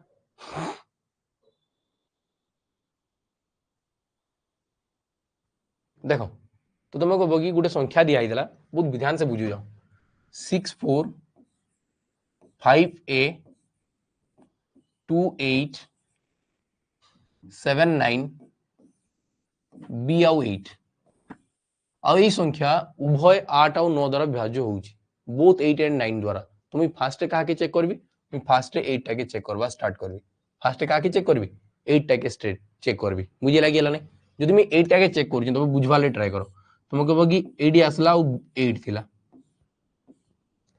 देखो तो तुम कहबो कि गोटे संख्या दिया आइदला बहुत ध्यान से बुझु जाओ 645A2879B आउ 8 आउ ये संख्या उभय 8 आउ 9 द्वारा विभाज्य होउची बोथ 8 एंड 9 द्वारा तुम फास्ट कहा के चेक करबी तुम फास्ट 8 टा के चेक करबा स्टार्ट करबी फास्ट कहा के चेक करबी 8 टा के स्ट्रेट चेक करबी बुझी लागिला नै जदि मैं 8 टा के चेक करू तुम बुझवाले ट्राई करो तुम कहबो कि 8 आसला और 8 थिला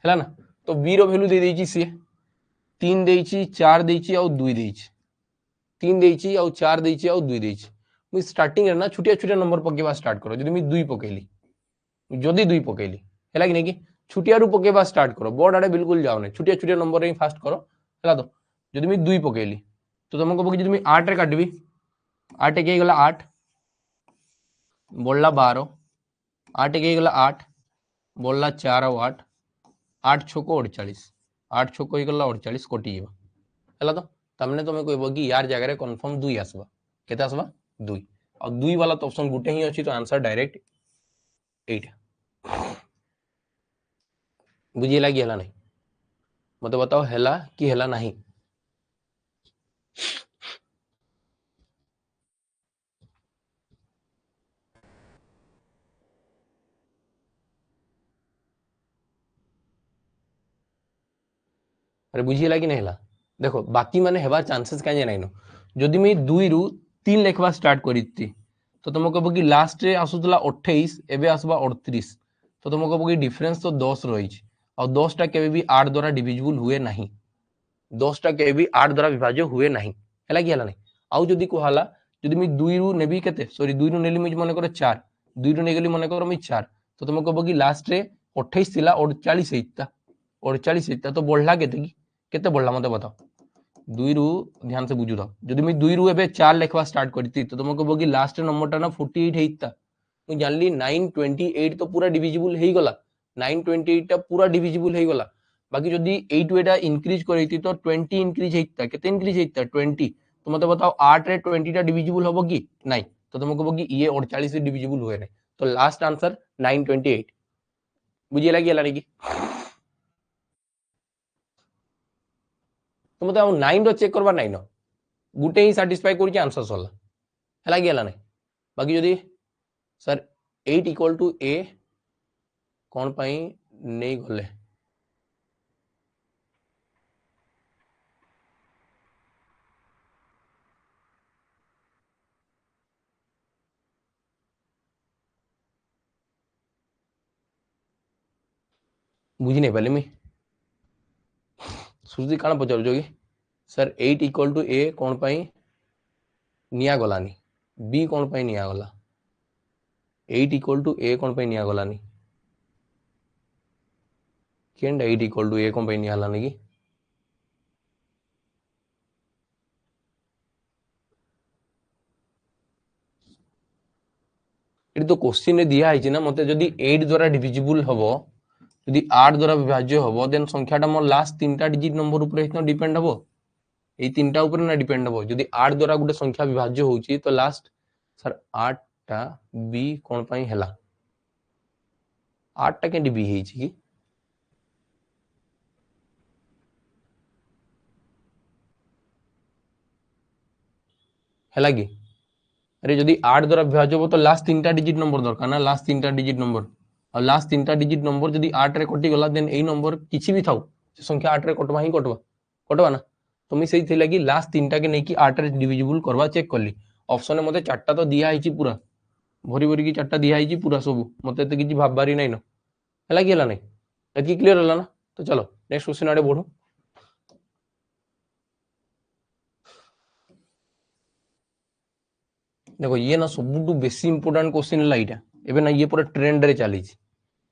हैला ना तो बी रो वैल्यू दे देची सी 3 देइछि 4 देइछि और 2 देइछि 3 देइछि और 4 देइछि और 2 देइछि मुई स्टार्टिंग रे ना छुटिया छुटिया नंबर पकेबा स्टार्ट करो जदी मुई 2 पकेली जदी 2 पकेली हैला कि नै कि छुटिया रु पकेबा स्टार्ट करो बोर्ड आडे बिल्कुल जाओ नै छुटिया छुटिया नंबर रे फास्ट करो हैला तो जदी मुई 2 पकेली तो तुमको पके जदी मुई 8 रे काटबी 8 के गला 8 बोलला 12 8 के गला 8 बोलला 4 और 8 8 छको 48 8 छको ही गला 48 कोटी जीवा हैला तो तमने तुमे कहबो कि यार जगह रे कंफर्म 2 आसबा केते आसबा 2 और 2 वाला तो ऑप्शन गुटे ही अछि तो आंसर डायरेक्ट 8 बुझिए लागी हला नहीं मत बताओ हेला कि हेला नहीं अरे बुझिए लागी नहीं हेला देखो बाकी माने हेबार चांसेस काजे नहीं नो जदि मैं 2 रु 3 लेखबा स्टार्ट करिति तो तुम कहबो कि लास्ट रे आसुतला 28 एबे आसबा 38 तो तुम कहबो कि डिफरेंस तो 10 रही और 10 टा केबे भी 8 द्वारा डिविजिबल हुए नहीं 10 टा केबे भी 8 द्वारा विभाज्य हुए नहीं हैला कि हैला नहीं आउ जदि कहला जदि मैं 2 रु नेबी केते सॉरी 2 रु नेली मैं माने कर 4 2 रु नेगली माने कर मैं 4 तो तुम कहबो कि लास्ट रे 28 थिला 48 हेता 48 हेता तो बढ़ला केते की केते बढ़ला मते बताओ 2 रु ध्यान से बुझु थाओ जदि मैं 2 रु एबे 4 लेखवा स्टार्ट करती तो तुम कहबो कि लास्ट नंबर टा ना 48 हेता मैं जानली 928 तो पूरा डिविजिबल हे गला 928 टा पूरा डिविजिबल हे गला बाकी जदि 8 वेटा इंक्रीज करैती तो 20 इंक्रीज हेता केते इंक्रीज हेता 20 तो मते बताओ 8 रे 20 टा डिविजिबल होबो कि नहीं तो तुम कहबो कि ये 48 से डिविजिबल हुए नहीं तो लास्ट आंसर 928 बुझिए लागी हला कि तो मते 9 रो चेक करबा 9 गुटे ही सैटिस्फाई करूची आंसर सला हला कि हला नहीं बाकी जदि सर 8 इक्वल टू ए कौन पाई नहीं गले बुझी नहीं पाले मैं सुजी काना पचार जोगी सर 8 इक्वल टू ए कौन पाई निया गलानी बी कौन पाई निया गला 8 इक्वल टू ए कौन पाई निया गलानी केंड 8 इक्वल टू ए कौन पाई निया गलानी की ये तो क्वेश्चन रे दिया है ना मते जदी 8 द्वारा डिविजिबल हबो जदी 8 द्वारा विभाज्य हबो देन संख्याटा मोर लास्ट तीनटा डिजिट नंबर ऊपर हितनो डिपेंड हबो ए तीनटा ऊपर ना डिपेंड हबो जदी 8 द्वारा गुटे संख्या विभाज्य होउची तो लास्ट सर 8 टा बी कोन पई हैला 8 टा के बी हेची की हैला की अरे जदी 8 द्वारा विभाज्य हो तो लास्ट तीनटा डिजिट नंबर दरकार ना लास्ट तीनटा डिजिट नंबर और लास्ट तीनटा डिजिट नंबर जदी 8 रे कटि गला देन एई नंबर किछि भी थाउ संख्या 8 रे कटवा ही कटवा ना तो मैं सही थिला कि लास्ट तीनटा के नै कि 8 रे डिविजिबल करवा चेक करली ऑप्शन में मते चारटा तो दिया हिची पूरा भरी भरी की चारटा दिया हिची पूरा सब मते तो किछि भाबबारी नै न हैला कि हैला नै एतकी क्लियर होला ना तो चलो नेक्स्ट क्वेश्चन आडे बढ़ो देखो ये ना सबुटू बेसी इंपोर्टेंट क्वेश्चन है इटा एबे ना ये पूरा ट्रेंड रे चली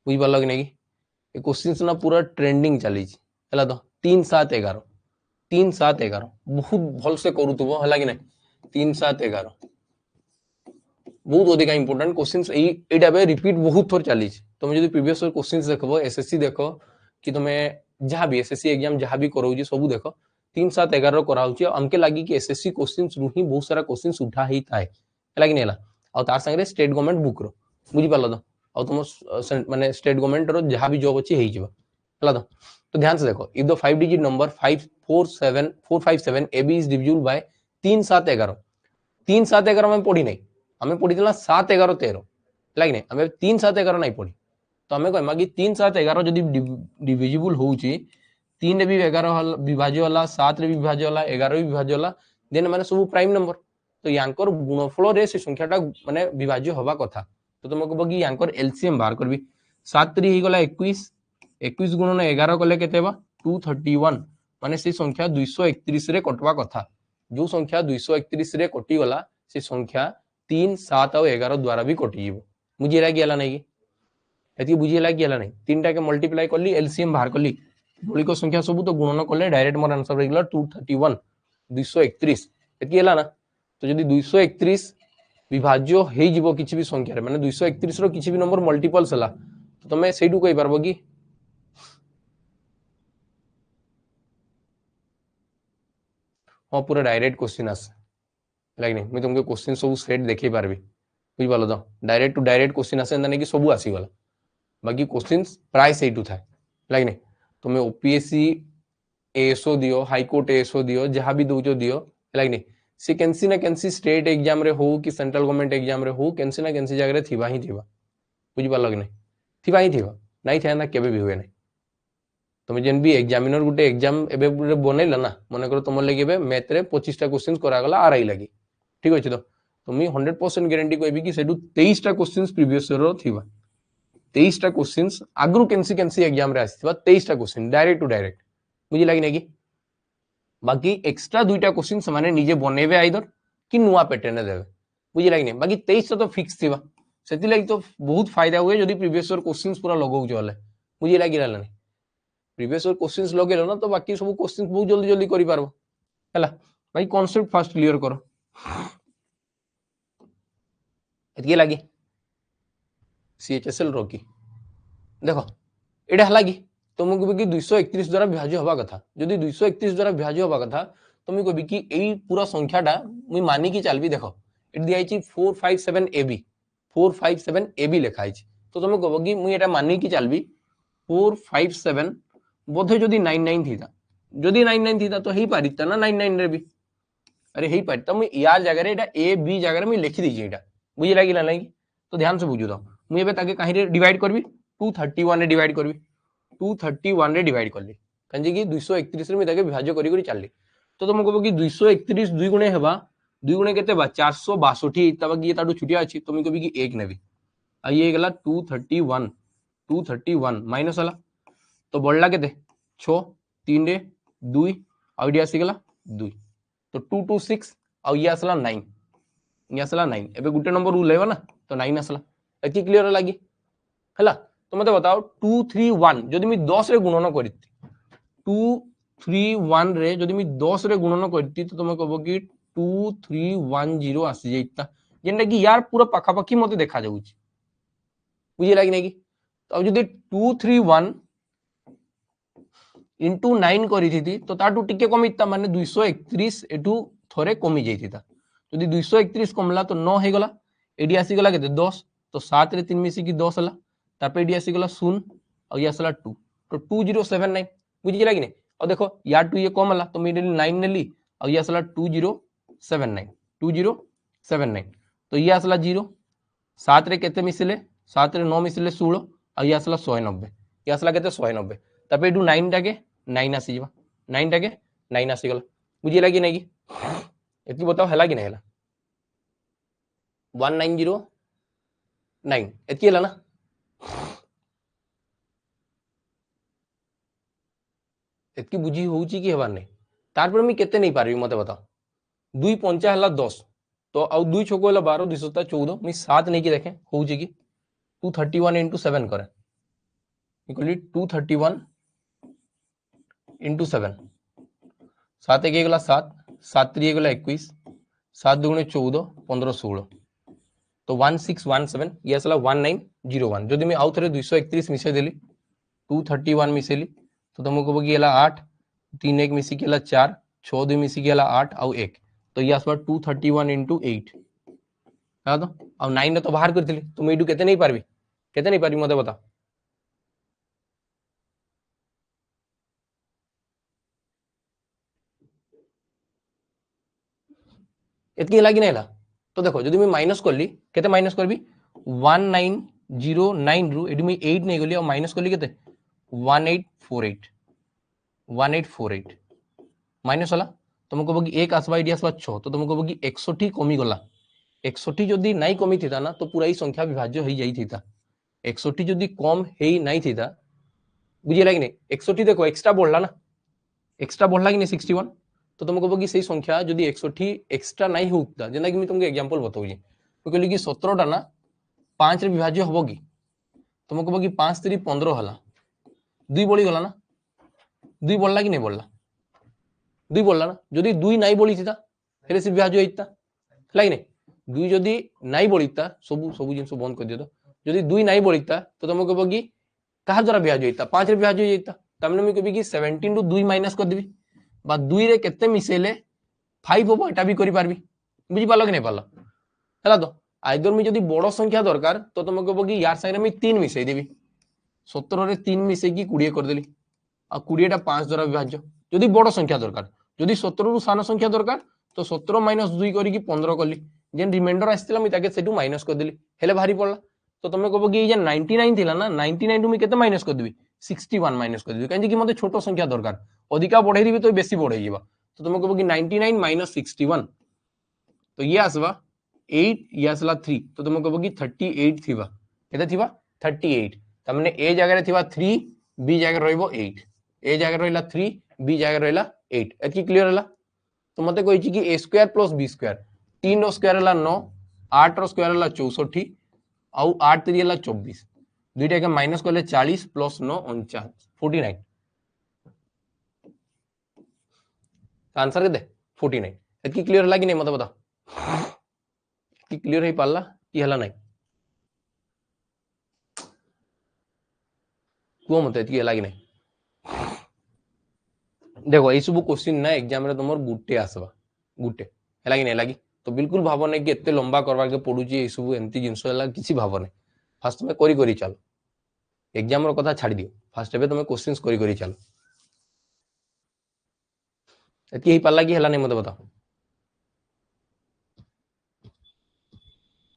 बुझी पारल कि नहीं ये क्वेश्चन ना पूरा ट्रेंडिंग चली है तो 3 7 11 3 7 11 बहुत भल से करूथबो हला कि नहीं 3 7 11 बहुत अधिक इंपोर्टेंट क्वेश्चंस एटा बे रिपीट बहुत थोर चली तुम जदी प्रीवियस क्वेश्चंस देखबो एसएससी देखो कि तुमे जहां भी एसएससी एग्जाम जहां भी करोजी सब देखो 3 7 11 कराउची हमके लागी कि एसएससी क्वेश्चंस रु ही बहुत सारा क्वेश्चंस उठा ही थाए हला कि नहीं और तार संगे स्टेट गवर्नमेंट बुक रो बुझी पारल तो और तुम माने स्टेट गवर्नमेंट रो जहां भी जॉब अछि हेई जिवो हला तो ध्यान से देखो if the 5 digit number 547457 AB is divisible bye 3 7 11 3 7 11 में पढ़ी नहीं हमें पढ़ी 7 11 13 लाइक नहीं हमें 3 7 11 नहीं पढ़ी तो हमें कहमा कि 3 7 11 जदी डिविजिबल होउची 3 रे भी 11 विभाज्य वाला 7 रे भी विभाज्य वाला 11 रे भी विभाज्य वाला देन माने सब प्राइम नंबर तो यांकर गुणफल रे से संख्याटा माने विभाज्य होबा कथा तो तुमको बगी यांकर एलसीएम बाहर करबी 7 3 ही गला 21 21 गुणन 11 कले केते बा 231 माने से संख्या 231 रे कटवा कथा जो संख्या 231 रे कटि गला से संख्या 3 7 और 11 द्वारा भी कटि जीवो बुझी लागी हला नहीं एति बुझी लागी हला नहीं तीनटा के मल्टीप्लाई करली एलसीएम बाहर करली मौलिक संख्या सब तो गुणन करले डायरेक्ट मोर आंसर रेगुलर 231 231 एति हला ना तो जदी 231 विभाज्य हे जीवो किछि भी संख्या रे माने 231 रो किछि भी नंबर मल्टीपल्स हला तो तमे सेइडू कहि परबो कि हाँ पूरा डायरेक्ट क्वेश्चन आस लाइक नहीं मैं तुमको क्वेश्चन सब सेट देखि पारबी बुझ पालो तो डायरेक्ट टू डायरेक्ट क्वेश्चन आसे नहीं कि सब आसी गला बाकी क्वेश्चन प्राय सेइटू थाए लाइक नहीं तुम ओपीएससी एएसओ दियो हाईकोर्ट एएसओ दियो जहां भी दउचो दियो लाइक नहीं से केनसी ना केनसी स्टेट एग्जाम रे हो कि सेंट्रल गवर्नमेंट एग्जाम रे हो केनसी ना केनसी जगह रे थिबा ही थिबा बुझ पालो कि नहीं थिबा ही थिबा नहीं थाए ना केबे भी हुए नहीं तुम जेन भी एग्जामिनर गुटे एग्जाम एबे बनैला ना मन कर तुम लगे मैथ रे 25 टा क्वेश्चन करा गला आरआई लगी ठीक अछि तो तुम 100% गारंटी कहबी कि सेडू 23 टा क्वेश्चंस प्रीवियस ईयर रो थिबा 23 टा क्वेश्चंस आगु केनसी एग्जाम रे आसीबा 23 टा क्वेश्चन डायरेक्ट टू डायरेक्ट बुझी लागी नै कि बाकी एक्स्ट्रा दुईटा क्वेश्चन से माने निजे बनेबे आइदर कि नुआ पैटर्न देबे बुझी लागी नै बाकी 23 टा तो फिक्स थिबा सेति लागि तो बहुत फायदा हुए जदी प्रीवियस ईयर क्वेश्चंस पूरा लगौ चले बुझी लागी रहला नै प्रीवियस ईयर क्वेश्चंस लगेलो ना तो बाकी सब क्वेश्चंस बहुत जल्दी जल्दी करि पारबो हैला भाई कांसेप्ट फर्स्ट क्लियर करो एतके लागी सीएचएसएल रोकी देखो एडा हला कि तुमको भी कि 231 द्वारा विभाज्य होबा कथा जदी 231 द्वारा विभाज्य होबा कथा तुम कहबी कि एई पूरा संख्याटा मुई मानी कि चलबी देखो इट दिया छि 457 एबी 457 एबी लिखा छि तो तुम कहबो कि मुई एटा मानी कि चलबी 457 बोधे जदी 99 थीता जदी 99 थीता तो हेई पारिता ना 99 रे भी अरे हेई पारिता मुई यार जगह रे एटा ए बी जगह रे मुई लिखि दी छि एटा बुझी लागिला नहीं तो ध्यान से बुझु दो मुई एबे ताके काहे रे डिवाइड करबी 231 रे डिवाइड करबी 231 रे डिवाइड करली कंजे कि 231 रे मी ताके विभाज्य करी करी चलली तो तुम कहबो कि 231 दुई गुणे हेबा दुई गुणे केते बा 462 तब कि ताडू छुटिया अछि तुम कहबी कि 1 नेबी आ ये गेला 231 माइनस वाला तो बढ़ला केते 6 3 रे 2 आ इडी आसी गेला 2 तो 226 आ ये आसला 9 ये आसला 9 एबे गुटे नंबर उ लेबा ना तो 9 आसला एति क्लियर लागी हला तो मते बताओ 231 जदि मी 10 रे गुणन करती 231 रे जदि मी 10 रे गुणन करती तो तुम कहबो कि 2310 आसी जाइता जेंटा कि यार पूरा पाखा पाखी मते देखा जाउची बुझी लागी नै कि तो जदि 231 into 9 करी थी तो ताटू टिके कमिता माने 231 एटू थोरे कमी जाइतिता जदि 231 कमला तो 9 हे गला एडी आसी गला केते 10 तो 7 रे 3 मिसी की 10 हला तापे एडी आसी गला 0 और ये आसला 2 तो 2079 बुझी लागी नै और देखो यार 2 ये कम हला तो मी 9 नेली और ये आसला 2079 तो ये आसला 0 7 रे केते मिसिले 7 रे 9 मिसिले 16 और ये आसला 190 ये आसला केते 190 तापे एडू 9 टाके 9 आसी जीवा 9 टाके 9 आसी गला बुझी लागी नै कि एति बताओ हला कि नै हला 1909 एति हला ना एति बुझी होउची कि हेबार नै तार पर मी केते नै पारबी मते बताओ 2 पंचा हला 10 तो आउ 2 छको हला 12 2 7 14 मी 7 नै कि देखे होउची कि 231 into 7 करे इक्वली 231 into 7 7 एक गला 7 7 3 गला 21 7 दुगुणे 14 15 16 तो 1617 ये असला 1901 जदि मैं आउ थरे 231 मिसे देली 231 मिसेली तो तुमको कहबो कि हला 8 3 1 मिसी केला 4 6 2 मिसी केला 8 आउ 1 तो ये आसबा 231 into 8 हा तो अब 9 ने तो बाहर करथिली तुम एडू केते नै पारबी मते बता एतकी लागी नै ला तो देखो जदि मैं माइनस करली केते माइनस करबी 1909 रु एडी मैं 8 नै गली और माइनस करली केते 1848 माइनस वाला तुम कहबो कि 1 आसबा एडी आसबा 6 तो तुम कहबो कि 61 कमी गला 61 जदि नै कमी थिता ना तो पूरा ही संख्या विभाज्य होई जाई थिता 61 जदि कम हेई नै थिता बुझी लागी नै 61 देखो एक्स्ट्रा बढ़ला ना एक्स्ट्रा बढ़ला कि नहीं 61 तो तुम कह कि सही संख्या जदि 61 एक्स्ट्रा नहीं होता जेना कि तुमको एग्जांपल बताऊँ मुझे कहली कि 17टा ना 5 रे विभाज्य हम कि तुम कह कि 5 3 15 है 2 बढ़ी गला ना 2 बढ़ला कि नहीं बढ़ला 2 बढ़ला ना जदि 2 नहीं बढ़ी हेले से विभाज्य होता है कि नहीं 2 जदि नहीं बढ़ीता सब सब जिन बंद कर दियो तो जदि 2 नहीं बढ़ीता तो तुम कह कि कहा द्वारा विभाज्य होता 5 रे विभाज्य होता तमने मैं कहबी कि 17 रु 2 माइनस कर देबी बा 2 रे केते मिसेले 5 होबो एटा भी करि पारबी बुझी पालो कि नहीं पालो हला तो आइदर मैं जदि बड़ संख्या दरकार तो तुम कहबो कि यार संगे मैं 3 मिसई देबी 17 रे 3 मिसई की 20 कर देली आ 20 टा 5 द्वारा विभाज्य जदि बड़ संख्या दरकार जदि 17 रु सान संख्या दरकार तो 17 माइनस 2 करी की 15 करली जेन रिमाइंडर आस्थिला मैं ताके सेटू माइनस कर देली हेले भारी पड़ला तो तुम कहबो कि ये 99 थिला ना 99 रु मैं केते माइनस कर देबी 61 माइनस कर देबी काहे कि मते छोटो संख्या दरकार अधिका बढ़ाई देबी तो बेसी बढ़ाई जीवा तो तुम कहबो कि 99 माइनस 61 तो ये आसवा 8 ये आसला 3 तो तुम कहबो कि 38 थिबा केते थिबा 38 तमने ए जगह रे थिबा 3 बी जगह रहइबो 8 ए जगह रहला 3 बी जगह रहला 8 एतकी क्लियर हला तो मते कहै छी कि a square plus b square 3 रो स्क्वायर हला 9 8 रो स्क्वायर हला 64 आउ 8 3 हला 24 दुईटा के माइनस करले 40 प्लस 9 49 आंसर के 49 एतकी क्लियर हला कि नहीं मते बता कि क्लियर है पाला कि हला नहीं को मते एतकी हला कि नहीं देखो ये सब क्वेश्चन ना एग्जाम रे तुमर गुटे आसबा गुटे हला कि नहीं लागी तो बिल्कुल भाव नहीं कि एते लंबा करवा के पडुची ये सब एंती जिंस हला किछि भाव नहीं फास्ट में करी चलो एग्जाम रो कथा छाड़ी दियो फास्ट एबे तुम क्वेश्चंस करी चलो एतकी ही पाला कि हला नहीं मते बताओ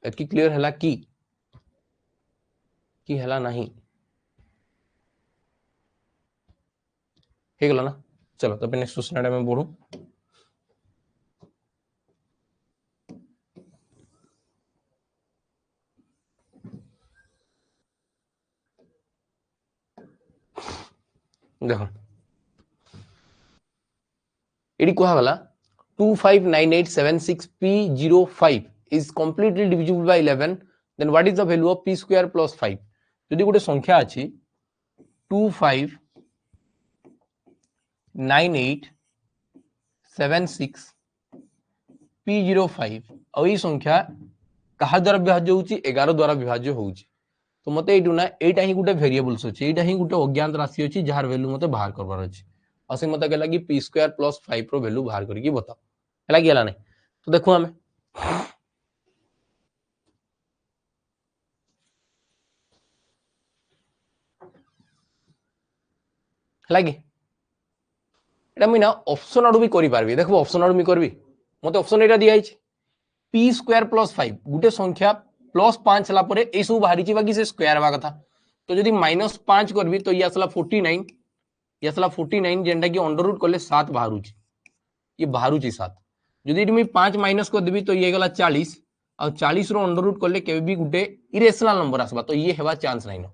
एतकी क्लियर हला कि हला नहीं हे गला ना चलो तो नेक्स्ट क्वेश्चन में बढ़ू देखो एडी कहा गला 259876p05 is completely divisible by 11 then what is the value of p square plus 5 जदि गोटे संख्या अछि 259876 p05 और ये संख्या कहा द्वारा विभाज्य होउची 11 द्वारा विभाज्य होउची तो मते एटू ना एटा ही गोटे वेरिएबल्स अछि एटा ही गोटे अज्ञात राशि अछि जार वैल्यू मते बाहर करबार अछि असे मते कहला कि p स्क्वायर प्लस 5 रो वैल्यू बाहर करके बताओ हला कि हला नहीं तो देखो हमें हला कि एटा मैं ना ऑप्शन आडू भी करि पारबी देखो ऑप्शन आडू मी करबी मते ऑप्शन एटा दिया आइछ p स्क्वायर प्लस 5 गुटे संख्या प्लस 5 हला परे ए सब बाहरी छी बाकी से स्क्वायर बा कथा तो जदी माइनस 5 करबी तो ये असला 49 ये असला 49 जेंडा की अंडर रूट करले 7 बाहरु छी ये बाहरु छी 7 जदी मी 5 माइनस कर देबी तो ये गला 40 और 40 रो अंडर रूट करले केबे भी गुटे इरेशनल नंबर आसबा तो ये हेबा चांस नहीं न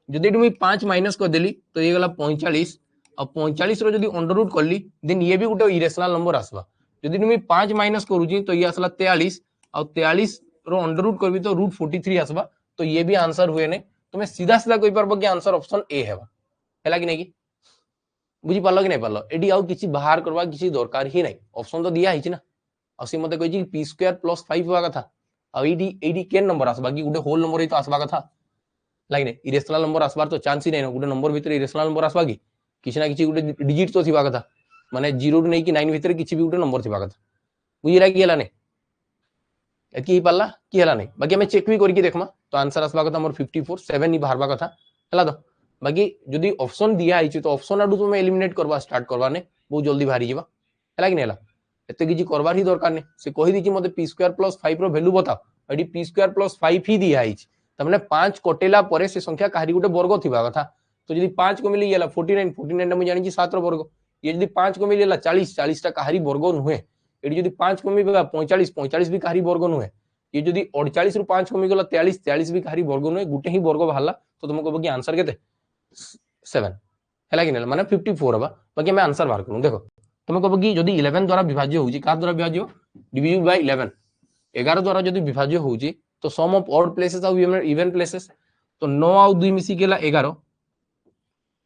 जदी मी 5 माइनस कर देली तो ये गला 45 और 45 रो जदी अंडर रूट करली देन ये भी गुटे इरेशनल नंबर आसबा जदी मी 5 माइनस करूची तो ये असला 43 और 43 रो अंडर रूट करबी तो रूट 43 आसबा तो ये भी आंसर हुए ने तुम्हें सीधा सीधा कहि परबो कि आंसर ऑप्शन ए हेबा हैला कि नहीं कि बुझी पालो कि नहीं पालो एडी आउ किछि बाहर करबा किछि दरकार ही नहीं ऑप्शन तो दिया हिछि ना असी मते कहि p स्क्वायर प्लस 5 होवा कथा आ एडी केन नंबर आसबा कि गुटे होल नंबर ही तो आसबा कथा लाइक नहीं इरेशनल नंबर आसबार तो चांस ही नहीं न गुटे नंबर भीतर इरेशनल नंबर आसबा कि किछि ना किछि गुटे डिजिट तो थिबा कथा माने 0 रू नै कि 9 भीतर किछि भी गुटे नंबर थिबा कथा बुझिरा कि हला नहीं एतकी ही पाला कि हला नहीं बाकी हमें चेक भी करके देखमा तो आंसर आसबा कथा हमर 54 7 ही बाहरबा कथा हला तो बाकी जदी ऑप्शन दिया आइछि तो ऑप्शन आडू तुम एलिमिनेट करबा स्टार्ट करबा ने बहुत जल्दी बाहरी जीवा हला कि नहीं हला एते किछि करबार ही दरकार ने से कहि दी कि मते p स्क्वायर प्लस 5 रो वैल्यू बताओ एडी p स्क्वायर प्लस 5 ही दिया आइछि तमने 5 कटेला परे से संख्या काहरी गुटे वर्ग थिबा कथा तो जदी 5 को मिली गेला 49 49 मु जानि छी 7 रो वर्ग ये जदी 5 को मिली गेला 40 40 टा काहरी वर्ग नुहे एडी जदी 5 को मिली 45 45 भी काहरी वर्ग नुहे ये जदी 48 रु 5 को मिली गेला 43 43 भी काहरी वर्ग नुहे गुटे ही वर्ग भाला तो तुम कहबो कि आंसर केते 7 है कि माने 54 हबा बाकी हमें आंसर बाहर करूं देखो तुम कहब कि जदि 11 द्वारा विभाज्य होउची का द्वारा विभाज्य डिविजिबल बाय 11 11 द्वारा जदि विभाज्य होउची तो सम ऑफ ऑड प्लेसेस और इवन प्लेसेस तो 9 और 2 मिसी गेला 11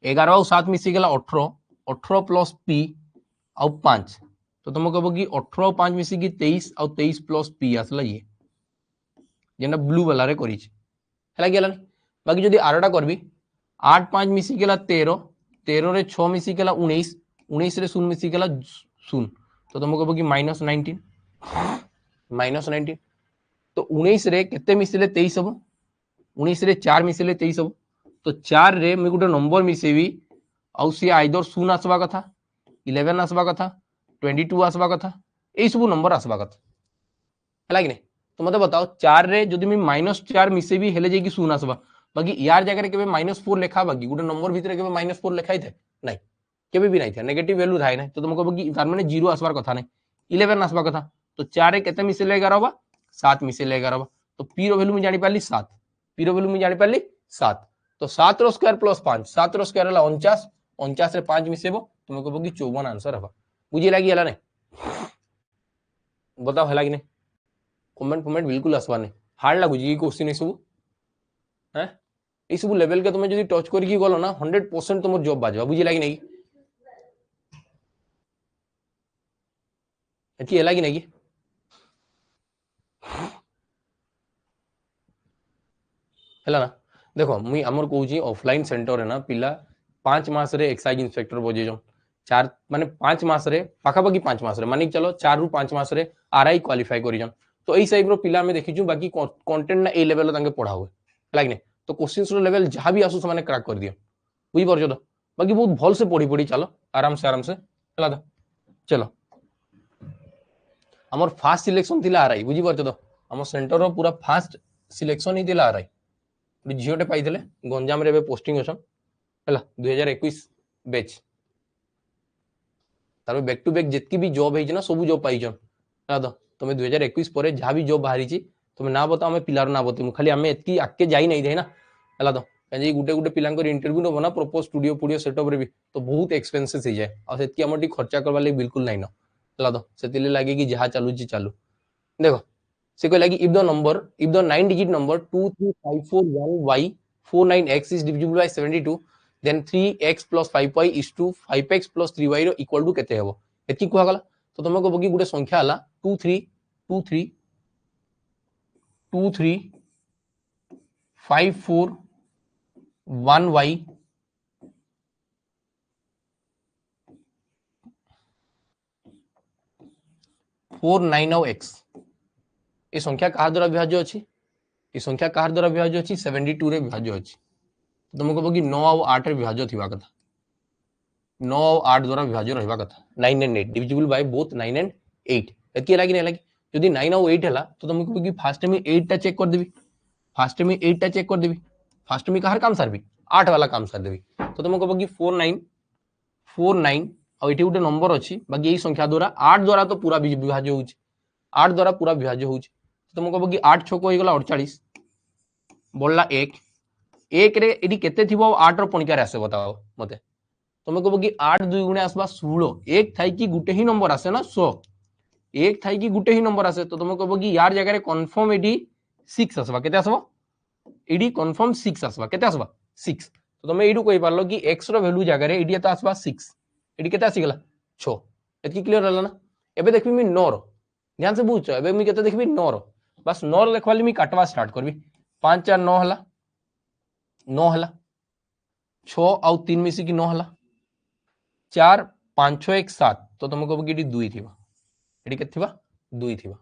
11 और 7 मिसी गेला 18 18 प्लस पी और 5 तो तुम कहब कि 18 और 5 मिसी की 23 और 23 प्लस पी आसला ये जेना ब्लू वाला रे करिछि हला गेला बाकी जदि आरटा करबी 8 5 मिसी गेला 13 13 रे 6 मिसी गेला 19 19 रे 0 मिसी गेला 0 तो तुम कहब कि -19 -19 तो 19 रे केते मिसिले 23 हबो 19 रे 4 मिसिले 23 हबो तो 4 रे मैं गुटे नंबर मिसेबी आउ सी आइदर 0 आसबा कथा 11 आसबा कथा 22 आसबा कथा ए सब नंबर आसबा कथा हला कि नहीं तो मते बताओ 4 रे जदि मैं -4 मिसेबी हेले जे कि 0 आसबा बाकी यार जगह रे केबे -4 लेखा बाकी गुटे नंबर भितरे केबे -4 लेखाई थे नहीं केबे भी नहीं थे नेगेटिव वैल्यू थाई नहीं तो तुम कहब कि तार माने 0 आसबार कथा नहीं 11 आसबा कथा तो 4 रे केते मिसेले 11 बा 7 मिसेले 11 बा तो पी रो वैल्यू मैं जानि पाली 7 पी रो वैल्यू मैं जानि पाली 7 तो 7 रो स्क्वायर प्लस 5 7 रो स्क्वायर हला 49 49 रे 5 मिसेबो तुम कहब कि 54 आंसर हबा बुझी लागी हला नहीं बताओ हला कि नहीं कमेंट बिल्कुल आसवा नहीं हार्ड लागु जी क्वेश्चन ए सब हैं ए सब लेवल के तुम जदी टच करके गलो ना 100% तुम जॉब बाजवा बुझी लागी नहीं एती हला कि नहीं है ना देखो मुई आमर कहूँ ऑफलाइन सेंटर है ना पिला 5 मास रे एक्साइज इंस्पेक्टर बजे जो 4 माने 5 मास रे पाखापाखि 5 मास रे मानिक चलो 4 रु 5 मास रे आरआई क्वालिफाई करिजन तो एई टाइप रो पिला में देखिछु बाकी कंटेंट ना ए लेवल तांके पढ़ा हुए लाइक ने तो क्वेश्चंस रो लेवल जहां भी आसु से माने क्रैक कर दियो बुझी परछो तो बाकी बहुत भल से पढ़ी चलो आराम से हला तो चलो हमर फास्ट सिलेक्शन थिला आरआई बुझी परछो तो हमर सेंटर रो पूरा फास्ट सिलेक्शन ही थिला आरआई झीटे पाई गंजाम रे पोस्टिंग अच्छा है 2021 बैच तार बैक टू बैक जितकी भी जॉब है ना सब जॉब पाई तो तुम 2021 पर जहाँ भी जॉब बाहरी तुम ना बताओ आम पिलार ना बतू खाली आम एति आगे जाई नहीं थे ना है तो कहीं गुटे गुटे पिला इंटरव्यू नब ना प्रॉपर स्टूडियो पुडियो सेटअप रे भी तो बहुत एक्सपेंसेस हो जाए आम खर्चा करवा लगे बिल्कुल नहीं ना है तो से लगे कि जहाँ चलू चालू देखो से कहला कि if the 9 digit number 23541y 49x is divisible by 72 then 3x plus 5y is to 5x plus 3y रो इक्वल टू केते हेबो एति कुहा गला तो तुम कहबो कि गुटे संख्या हला 23541y 49x ये संख्या कहा द्वारा विभाज्य अच्छी ये संख्या कहा द्वारा विभाज्य अच्छी 72 रे विभाज्य अच्छी तो तुम कहब कि 9 और 8 रे विभाज्य थिबा कथा 9 और 8 द्वारा विभाज्य रहबा कथा 9 and 8 divisible by both 9 and 8 एति लागी नै लागी यदि 9 और 8 हला तो तुम कहब कि फास्ट में 8 टा चेक कर देबी फास्ट में 8 टा चेक कर देबी फास्ट में कहार काम सरबी 8 वाला काम सर देबी तो तुम कहब कि 49 और एठी उटे नंबर अछि बाकी एई संख्या द्वारा 8 द्वारा तो पूरा विभाज्य होउची 8 द्वारा पूरा विभाज्य होउची तुम कहब कि 8 6 हो गला 48 बोलला 1 रे एडी केते थिबो 8 रो पणिका रे आसे बताओ मते तुम कहब कि 8 2 गुणे आसबा 16 एक थाई कि गुटे ही नंबर आसे ना 100 एक थाई कि गुटे ही नंबर आसे तो तुम कहब कि यार जगह रे कंफर्म एडी 6 आसबा केते आसबा एडी कंफर्म 6 आसबा केते आसबा 6 तो तुम एडू कहि पारलो कि x रो वैल्यू जगह रे एडी त आसबा 6 एडी केते आसी गला 6 एतकी क्लियर रहला ना एबे देखबी मी 9 रो ध्यान से बुझ एबे मी केते देखबी 9 रो बस 9 लिखवाली मी काटवा स्टार्ट करबी 5 4 9 हला 9 हला 6 आउ 3 मिसी की 9 हला 4 5 6 1 7 तो तुम कहब कि 2 थिबा एडी के थिबा 2 थिबा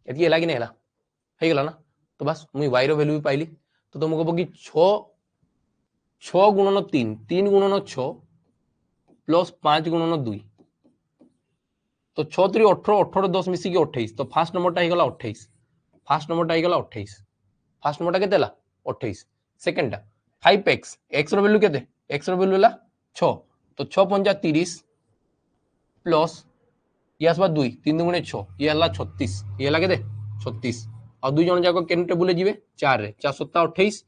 एती लागी नै हला हे गेला ना तो बस मुई y रो वैल्यू भी पाइली तो तुम कहब कि 6 गुणन 3 3 गुणन 6 प्लस 5 गुणन 2 तो 6 3 18 18 10 मिसी की 28 तो फास्ट नंबर टा हे गला 28 फास्ट नंबर टा हे गला 28 फास्ट नंबर टा केते ला 28 सेकंड टा 5x x रो वैल्यू केते x रो वैल्यू ला 6 तो 6 5 30 प्लस ये आसबा 2 3 गुणे 6 ये हला 36 ये हला केते 36 और दुई जन जाको केन टेबुल जीवे 4 रे 4 7 28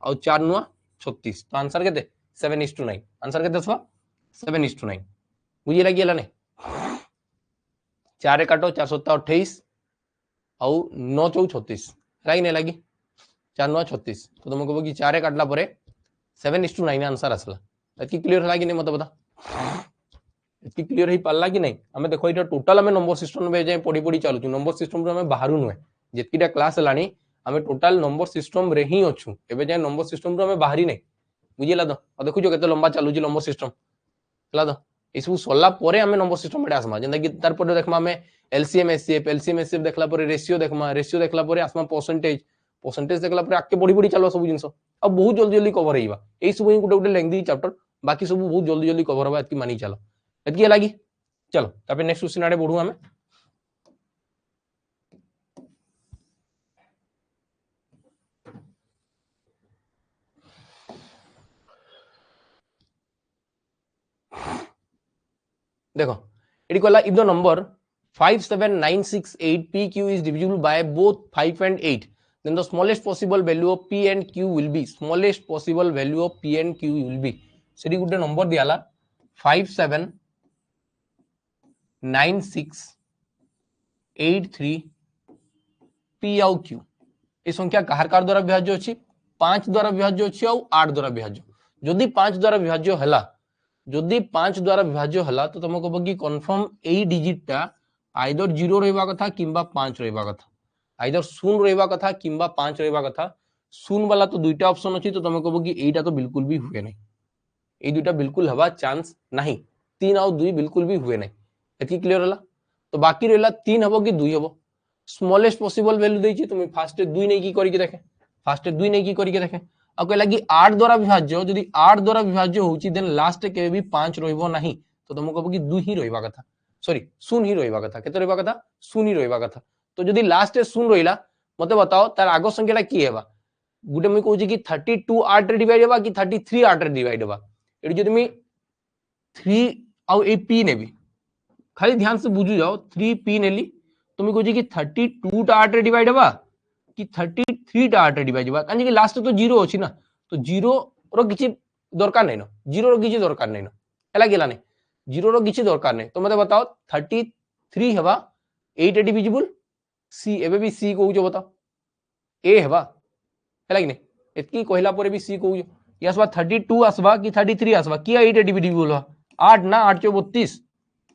और 4 9 36 तो आंसर केते 7:9 आंसर केते आसबा 7:9 बुझी लागी हला नै 4 रे काटो 4 7 28 आउ 9 4 36 लागी नै लागी 4 9 36 तो तुम कहबो कि 4 रे काटला परे 7:9 आंसर आसला एतकी क्लियर हला कि नै मत बता एतकी क्लियर ही पाला कि नहीं हमें देखो इटा टोटल हमें नंबर सिस्टम में जाय पड़ी पड़ी चलु नंबर सिस्टम रे हमें बाहरु नुए जेतकीटा क्लास हलानी हमें टोटल नंबर सिस्टम रे ही अछु एबे जाय नंबर सिस्टम रे हमें बाहरी नहीं बुझिला तो और देखु जो केते लंबा चालू जी नंबर सिस्टम हला तो इसु सोला परे हमें नंबर सिस्टम में आसमा जेंदा कि तार परे देखमा हमें एलसीएम एचसीएफ देखला परे रेशियो देखला परे आसमा परसेंटेज देखला परे आके बड़ी बड़ी चालू सब जिंस अब बहुत जल्दी जल्दी कवर होइबा एई सब गुटे गुटे लेंथी चैप्टर बाकी सब बहुत जल्दी जल्दी कवर होबा एतकी मानी चलो एतकी लागी चलो तापे नेक्स्ट क्वेश्चन आडे बढ़ू हमें देखो एटी कहला if the number 57968 pq is divisible by both 5 and 8 then the smallest possible value of p and q will be smallest possible value of p and q will be सेडी Gute number दियाला 579683 p आउ q ए संख्या काहर car द्वारा विभाज्य अछि 5 द्वारा विभाज्य अछि आउ 8 द्वारा विभाज्य जदि 5 द्वारा विभाज्य हला जदि 5 द्वारा विभाज्य हला तो तुम कहबो कि कंफर्म एई डिजिट टा आइदर 0 रहबा कथा किंबा 5 रहबा कथा आइदर 0 रहबा कथा किंबा 5 रहबा कथा 0 वाला तो दुईटा ऑप्शन अछि तो तुम कहबो कि एईटा तो बिल्कुल भी हुए नहीं ए दुईटा बिल्कुल हवा चांस नहीं 3 आउ 2 बिल्कुल भी हुए नहीं एती क्लियर हला तो बाकी रहला 3 हबो कि 2 हबो स्मॉलेस्ट पॉसिबल वैल्यू देछि तुम फास्ट 2 नहीं की करी के देखे फास्ट 2 नहीं की करी के देखे अब कहला कि 8 द्वारा विभाज्य यदि 8 द्वारा विभाज्य होउची देन लास्ट के भी 5 रहबो नहीं तो तुम कहबो कि 2 ही रहबा कथा सॉरी 0 ही रहबा कथा केते रहबा कथा 0 ही रहबा कथा तो यदि लास्ट 0 रहिला मते बताओ तार आगो संख्याटा की हेबा गुटे मैं कहूची कि 32 8 रे डिवाइड हेबा कि 33 8 रे डिवाइड हेबा एडी जदि मैं 3 आउ ए पी नेबी खाली ध्यान से बुझु जाओ 3 पी नेली तुम कहूची कि 32 टा 8 रे डिवाइड हेबा कि 33 टा 8 रे डिवाइड हेबा काजे कि लास्ट तो 0 अछि ना तो 0 रो किछि दरकार नै न 0 रो किछि दरकार नै न हला गेला नै 0 रो किछि दरकार नै तो मते बताओ 33 हेबा 8 डिविजिबल सी एबे भी सी कहू जो बताओ ए हेबा हला कि नै एतकी कहला परे भी सी कहू ये आसबा 32 आसबा कि 33 आसबा कि 8 डिविजिबल 8 ना 8 32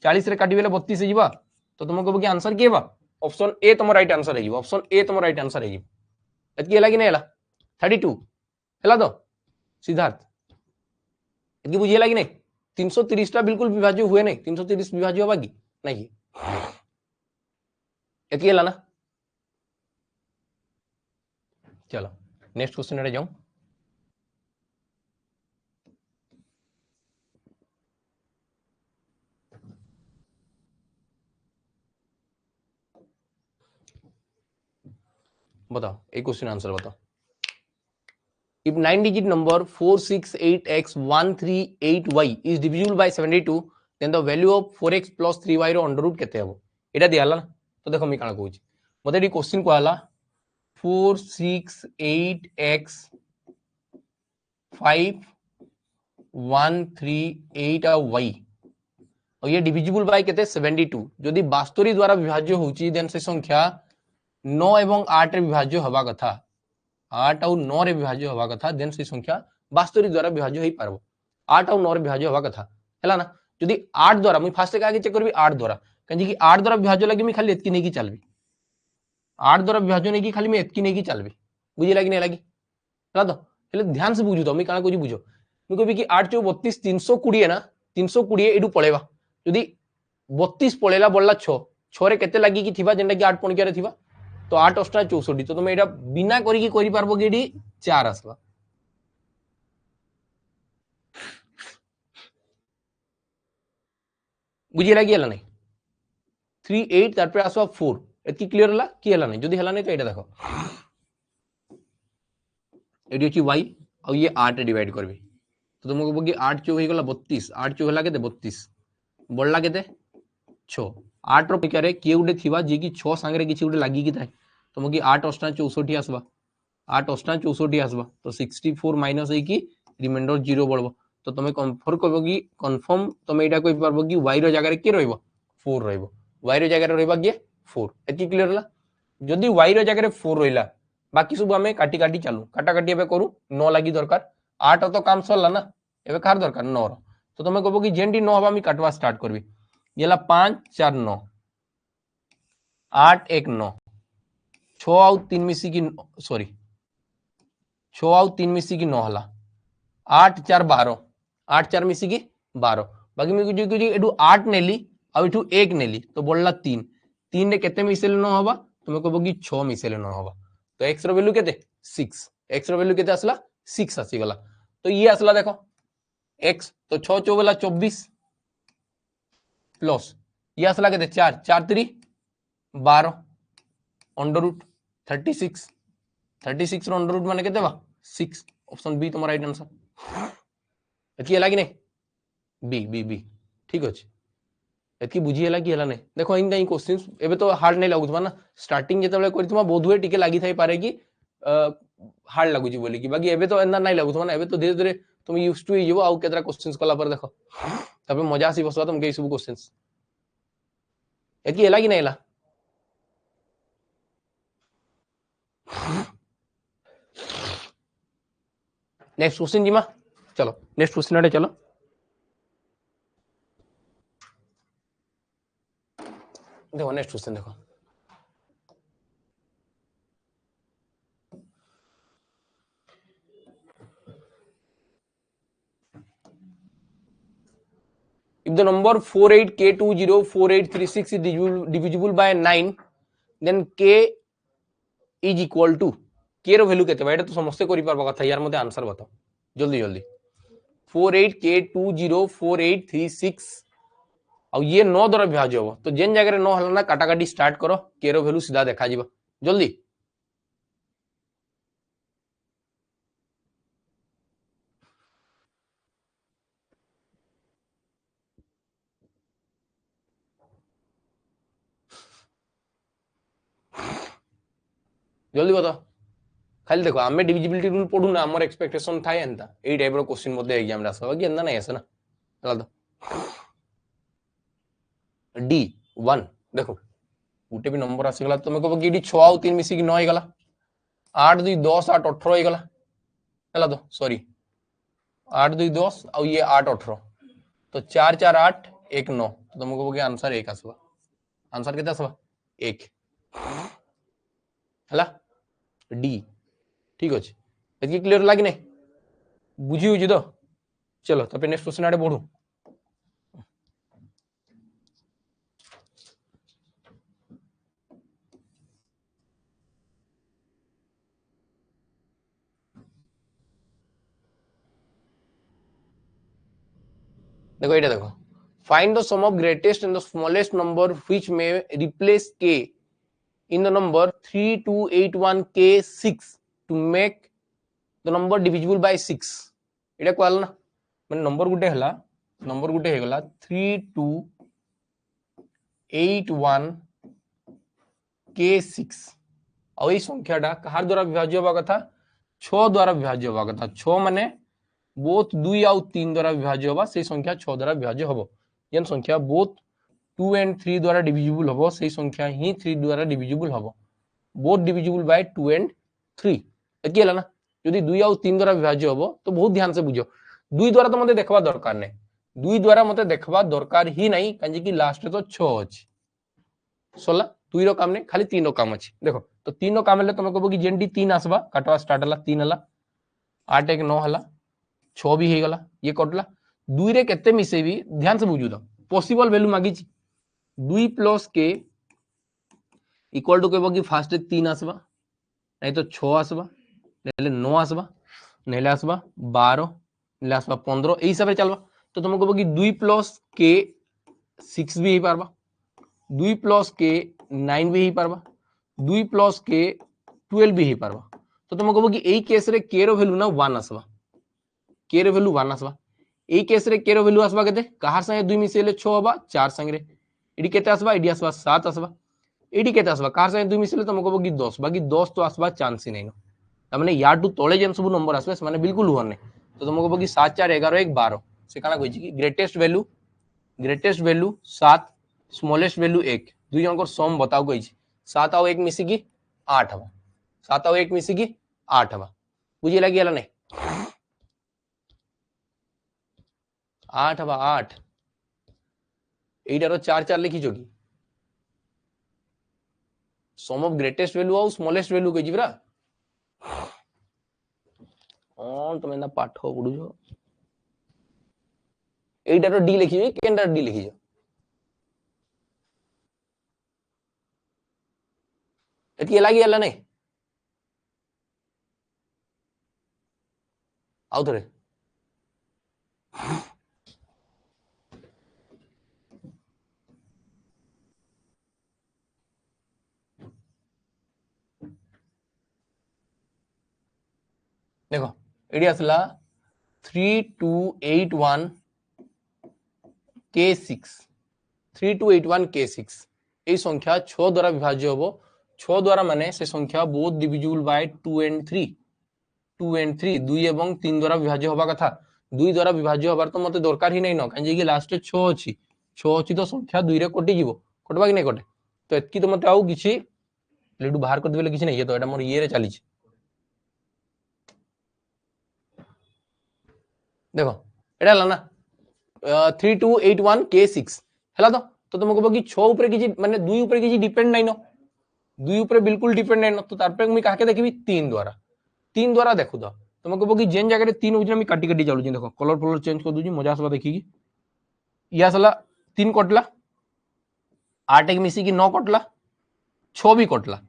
40 रे काटी बेले 32 जिबा तो तुम कहबो कि आंसर की हेबा ऑप्शन ए तुम राइट आंसर है ऑप्शन ए तुम राइट आंसर है एतकी हला कि नै हला 32 हला तो सिद्धार्थ एतकी बुझियला कि नै 330 टा बिल्कुल विभाज्य हुए नहीं 330 विभाज्य होबा कि नहीं एतकी हला ना चलो नेक्स्ट क्वेश्चन रे जाऊं बताओ एक क्वेश्चन आंसर बताओ if 9 digit number 468x138y is divisible by 72 then the value of 4x plus 3y रो अंडर रूट केते हबो एटा दियाला ना तो देखो मी काना कहूची मते एडी क्वेश्चन को आला 468x 5138 y और ये डिविजिबल बाय केते 72 जदि 72 द्वारा विभाज्य होची देन से संख्या 9 एवं 8 रे विभाज्य होबा कथा 8 और 9 रे विभाज्य होबा कथा देन से संख्या 72 द्वारा विभाज्य होई पारबो 8 और 9 रे विभाज्य होबा कथा हैला ना जदि 8 द्वारा मैं फास्ट आगे चेक करबी 8 द्वारा कहि कि 8 द्वारा विभाज्य लागि मैं खाली एतकी नै की चलबी 8 द्वारा विभाज्य नै की खाली मैं एतकी नै की चलबी बुझी लागी नै लागी हैला तो हेले ध्यान से बुझु तो मैं काना कोजी बुझो मैं कहबी कि 8 * 32 320 ना 320 एडू पळेबा जदि 32 पळेला बोलला 6 6 रे केते लागि कि थिबा जेंडा कि 8 पणकिया रे थिबा तो 8 * 8 = 64 तो तुम एटा बिना करी की करि पारबो गेडी 4 आसबा बुझी लागी हला नै 38 तार पे आसबा 4 एतकी क्लियर हला की हला नै जदि हला नै तो एटा देखो एडी अछि y और ये 8 डिवाइड करबी तो तुमको कहबो कि 8 चौ होई गला 32 8 चौ हला केते 32 बळला केते 6 8 रो पिका रे के उडे थिबा जे कि 6 संगे रे किछि उडे लागि कि थाए तुमको कि 8 * 8 = 64 आसबा 8 * 8 = 64 आसबा तो 64 माइनस होई कि रिमाइंडर 0 बळबो तो तुम कन्फर्म तुम यहाँ कहि परबो कि y रो जगह के रहइबो 4 रहइबो y रो जगह रहइबा के 4 एति क्लियर हला जदि y रो जगह 4 रहिला बाकी सब हमें काटी काटी चालू काटा काटी एबे करू 9 लागि दरकार 8 तो काम सरला ना एबे कार दरकार 9 रो तो तुम कहबो कि जेंटी 9 हबा मी काटवा स्टार्ट करबी येला 5 4 9 8 1 9 6 आउ 3 मिसी की सॉरी 6 आउ 3 मिसी की 9 हला 8 4 12 8 4 मिसी की 12 बाकी मी कुछ एडू 8 नेली आ एठू 1 नेली तो बोलला 3 3 रे केते मिसेले 9 हबा तुम कहबो कि 6 मिसेले 9 हबा तो x रो वैल्यू केते 6 x रो वैल्यू केते आसला 6 आसी गला तो ये आसला देखो x तो 6 4 24 प्लस ये आसला केते 4 4 3 12 अंडर रूट 36 36 रो अंडर रूट माने केते बा 6 ऑप्शन बी तुम्हारा राइट आंसर एतकी हला कि नहीं बी बी बी ठीक अछि एतकी बुझी हला कि हला नहीं देखो इन काई क्वेश्चंस एबे तो हार्ड नहीं लागुतबा ना स्टार्टिंग जेतबे करथिमा बोधुए टिके लागि थाई पारे कि हार्ड लागुची बोली कि बाकी एबे तो एंदा नहीं लागुतबा ना एबे तो धीरे धीरे तुम यूज्ड टू हिजबो आउ केतरा क्वेश्चंस कला पर देखो तबे मजा आसी बसवा तुम के सब क्वेश्चंस एतकी हला कि नहीं हला नेक्स्ट क्वेश्चन जीमा चलो नेक्स्ट क्वेश्चन आड़े चलो देखो नेक्स्ट क्वेश्चन देखो if the number 48k204836 is divisible by 9 then k is equal to k रो वैल्यू केते बा एटा तो समस्त करि परबा कथा यार मते आंसर बताओ जल्दी जल्दी 48k204836 और ये 9 द्वारा विभाज्य हो तो जेन जगह 9 हला ना काटा काटी स्टार्ट करो k रो वैल्यू सीधा देखा जीवा जल्दी जल्दी बताओ खाली देखो आमे डिविजिबिलिटी रूल पढू ना हमर एक्सपेक्टेशन थाए एंता एई टाइप रो क्वेश्चन मध्ये एग्जाम रा आसबा कि एंदा नहीं आसे ना चला दो डी 1 देखो गुटे भी नंबर आसी गला तुम कहबो कि डी 6 आउ 3 मिसी की 9 हे गला 8 2 10 8 18 हे गला चला दो सॉरी 8 2 10 और ये 8 18 तो 4 4 8 1 9 तो तुम कहबो कि आंसर 1 आसबा आंसर केते आसबा 1 हला डी ठीक अछि एतकी क्लियर लागी नै बुझी होजी तो चलो तबे नेक्स्ट क्वेश्चन आडे बढ़ू देखो ये देखो find the sum of greatest and the smallest number which may replace k in the number 3281k6 to make the number divisible by 6 एटा कहला ना माने नंबर गुटे हला नंबर गुटे हे गला 3281k6 और ई संख्याटा कहार द्वारा विभाज्य होबा कथा 6 द्वारा विभाज्य होबा कथा 6 माने बोथ 2 आउ 3 द्वारा विभाज्य होबा से संख्या 6 द्वारा विभाज्य होबो जेन संख्या बोथ 2 एंड 3 द्वारा डिविजिबल होबो से संख्या ही 3 द्वारा डिविजिबल होबो बोथ डिविजिबल बाय 2 एंड 3 एकी हला ना यदि 2 आउ 3 द्वारा विभाज्य होबो तो बहुत ध्यान से बुझो 2 द्वारा तो मते देखबा दरकार नै 2 द्वारा मते देखबा दरकार ही नहीं काजे कि लास्ट रे तो 6 अछि सोला 2 रो काम नै खाली 3 रो काम अछि देखो तो 3 रो काम ले तुम कहबो कि जेंडी 3 आसबा काटवा स्टार्ट हला 3 हला 8 1 9 हला 6 भी हे गला ये कटला 2 रे केते मिसेबी ध्यान से बुझु दो पॉसिबल वैल्यू मागी छी 2 प्लस के इक्वल टू कहबो कि फास्ट 3 आसबा नहीं तो 6 आसबा नेले 9 आसबा नेले आसबा 12 नेले आसबा 15 एई हिसाब रे चलबा तो तुम कहबो कि 2 प्लस के 6 भी हे पारबा 2 प्लस के 9 भी हे पारबा 2 प्लस के 12 भी हे पारबा तो तुम कहबो कि एई केस रे के रो वैल्यू ना 1 आसबा के रो वैल्यू 1 आसबा एई केस रे के रो वैल्यू आसबा केते कहार संगे 2 मिसेले 6 होबा 4 संगे रे एडी केते आसबा एडी आसबा 7 आसबा एडी केते आसबा कहार संगे 2 मिसेले तुम कहबो कि 10 बाकी 10 तो आसबा चांस ही नहीं न त माने या टू तळे जेन सब नंबर आसबे माने बिल्कुल हुआ नहीं तो तुमको कि 7 4 11 1 12 से काना कहि कि ग्रेटेस्ट वैल्यू 7 स्मॉलेस्ट वैल्यू 1 दुई जन को सम बताओ कहि 7 आउ 1 मिसी की 8 हवा 7 आउ 1 मिसी की 8 हवा बुझी लगी हला नहीं 8 हवा 8 एटार 4 4 लिखी कि सम ऑफ ग्रेटेस्ट वैल्यू आउ स्मॉलेस्ट वैल्यू कहि बरा तुम एना पाठ पढ़ुछ एटार डी लिखी केनटार डी लिखी एटकी लगी हला नहीं आउ थरे देखो एडी आसला 3281 K6 3281 K6 ए संख्या 6 द्वारा विभाज्य होबो 6 द्वारा माने से संख्या बोथ डिविजिबल बाय 2 एंड 3 2 एवं 3 द्वारा विभाज्य होबा कथा 2 द्वारा विभाज्य होबार तो मते दरकार ही नै न काजे कि लास्ट 6 अछि तो संख्या 2 रे कटि जीवो कटबा कि नै कटे तो एतकी तो मते आउ किछि लेडू बाहर कर देबे किछि नै ये तो एटा मोर ये रे चली छी देखो एटा हला ना 3281 K6 हला तो तुमको कि 6 ऊपर किछि माने 2 ऊपर किछि डिपेंड नै न 2 ऊपर बिल्कुल डिपेंड नै न तो तार पे मी काके देखिबी 3 द्वारा देखु तो तुमको कि जेन जगह रे 3 होछि मी काटी काटी जालु देखो कलर चेंज कर दूजी मजा आसबा देखि कि या सला 3 कटला 8 एक मिसी की 9 कटला 6 भी कटला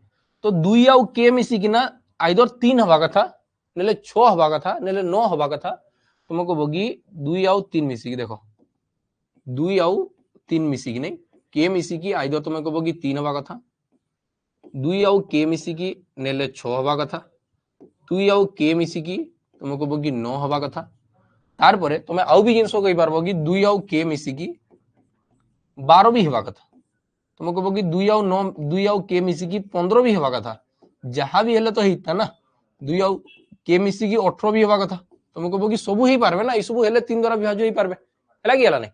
तो 2 आउ के मिसी की ना आइदर 3 हवा कथा नेले 6 हवा कथा नेले 9 हवा कथा तुमको बगी 2 आउ 3 मिसी की देखो 2 आउ 3 मिसी की नहीं के मिसी की आइदर तुमको बगी 3 हवा कथा 2 आउ के मिसी की नेले 6 हवा कथा 2 आउ के मिसी की तुमको बगी 9 हवा कथा तार परे तुमे आउ भी जिंसो कहि पारबो कि 2 आउ के मिसी की 12 भी हवा कथा तुमको बगी 2 आउ 9 2 आउ के मिसी की 15 भी हवा कथा जहां भी हेले तो हिता ना 2 आउ के मिसी की 18 भी हवा कथा तुमको बगी सबु ही पारबे ना ई सबु हेले 3 द्वारा विभाज्य ही पारबे हला कि हला नै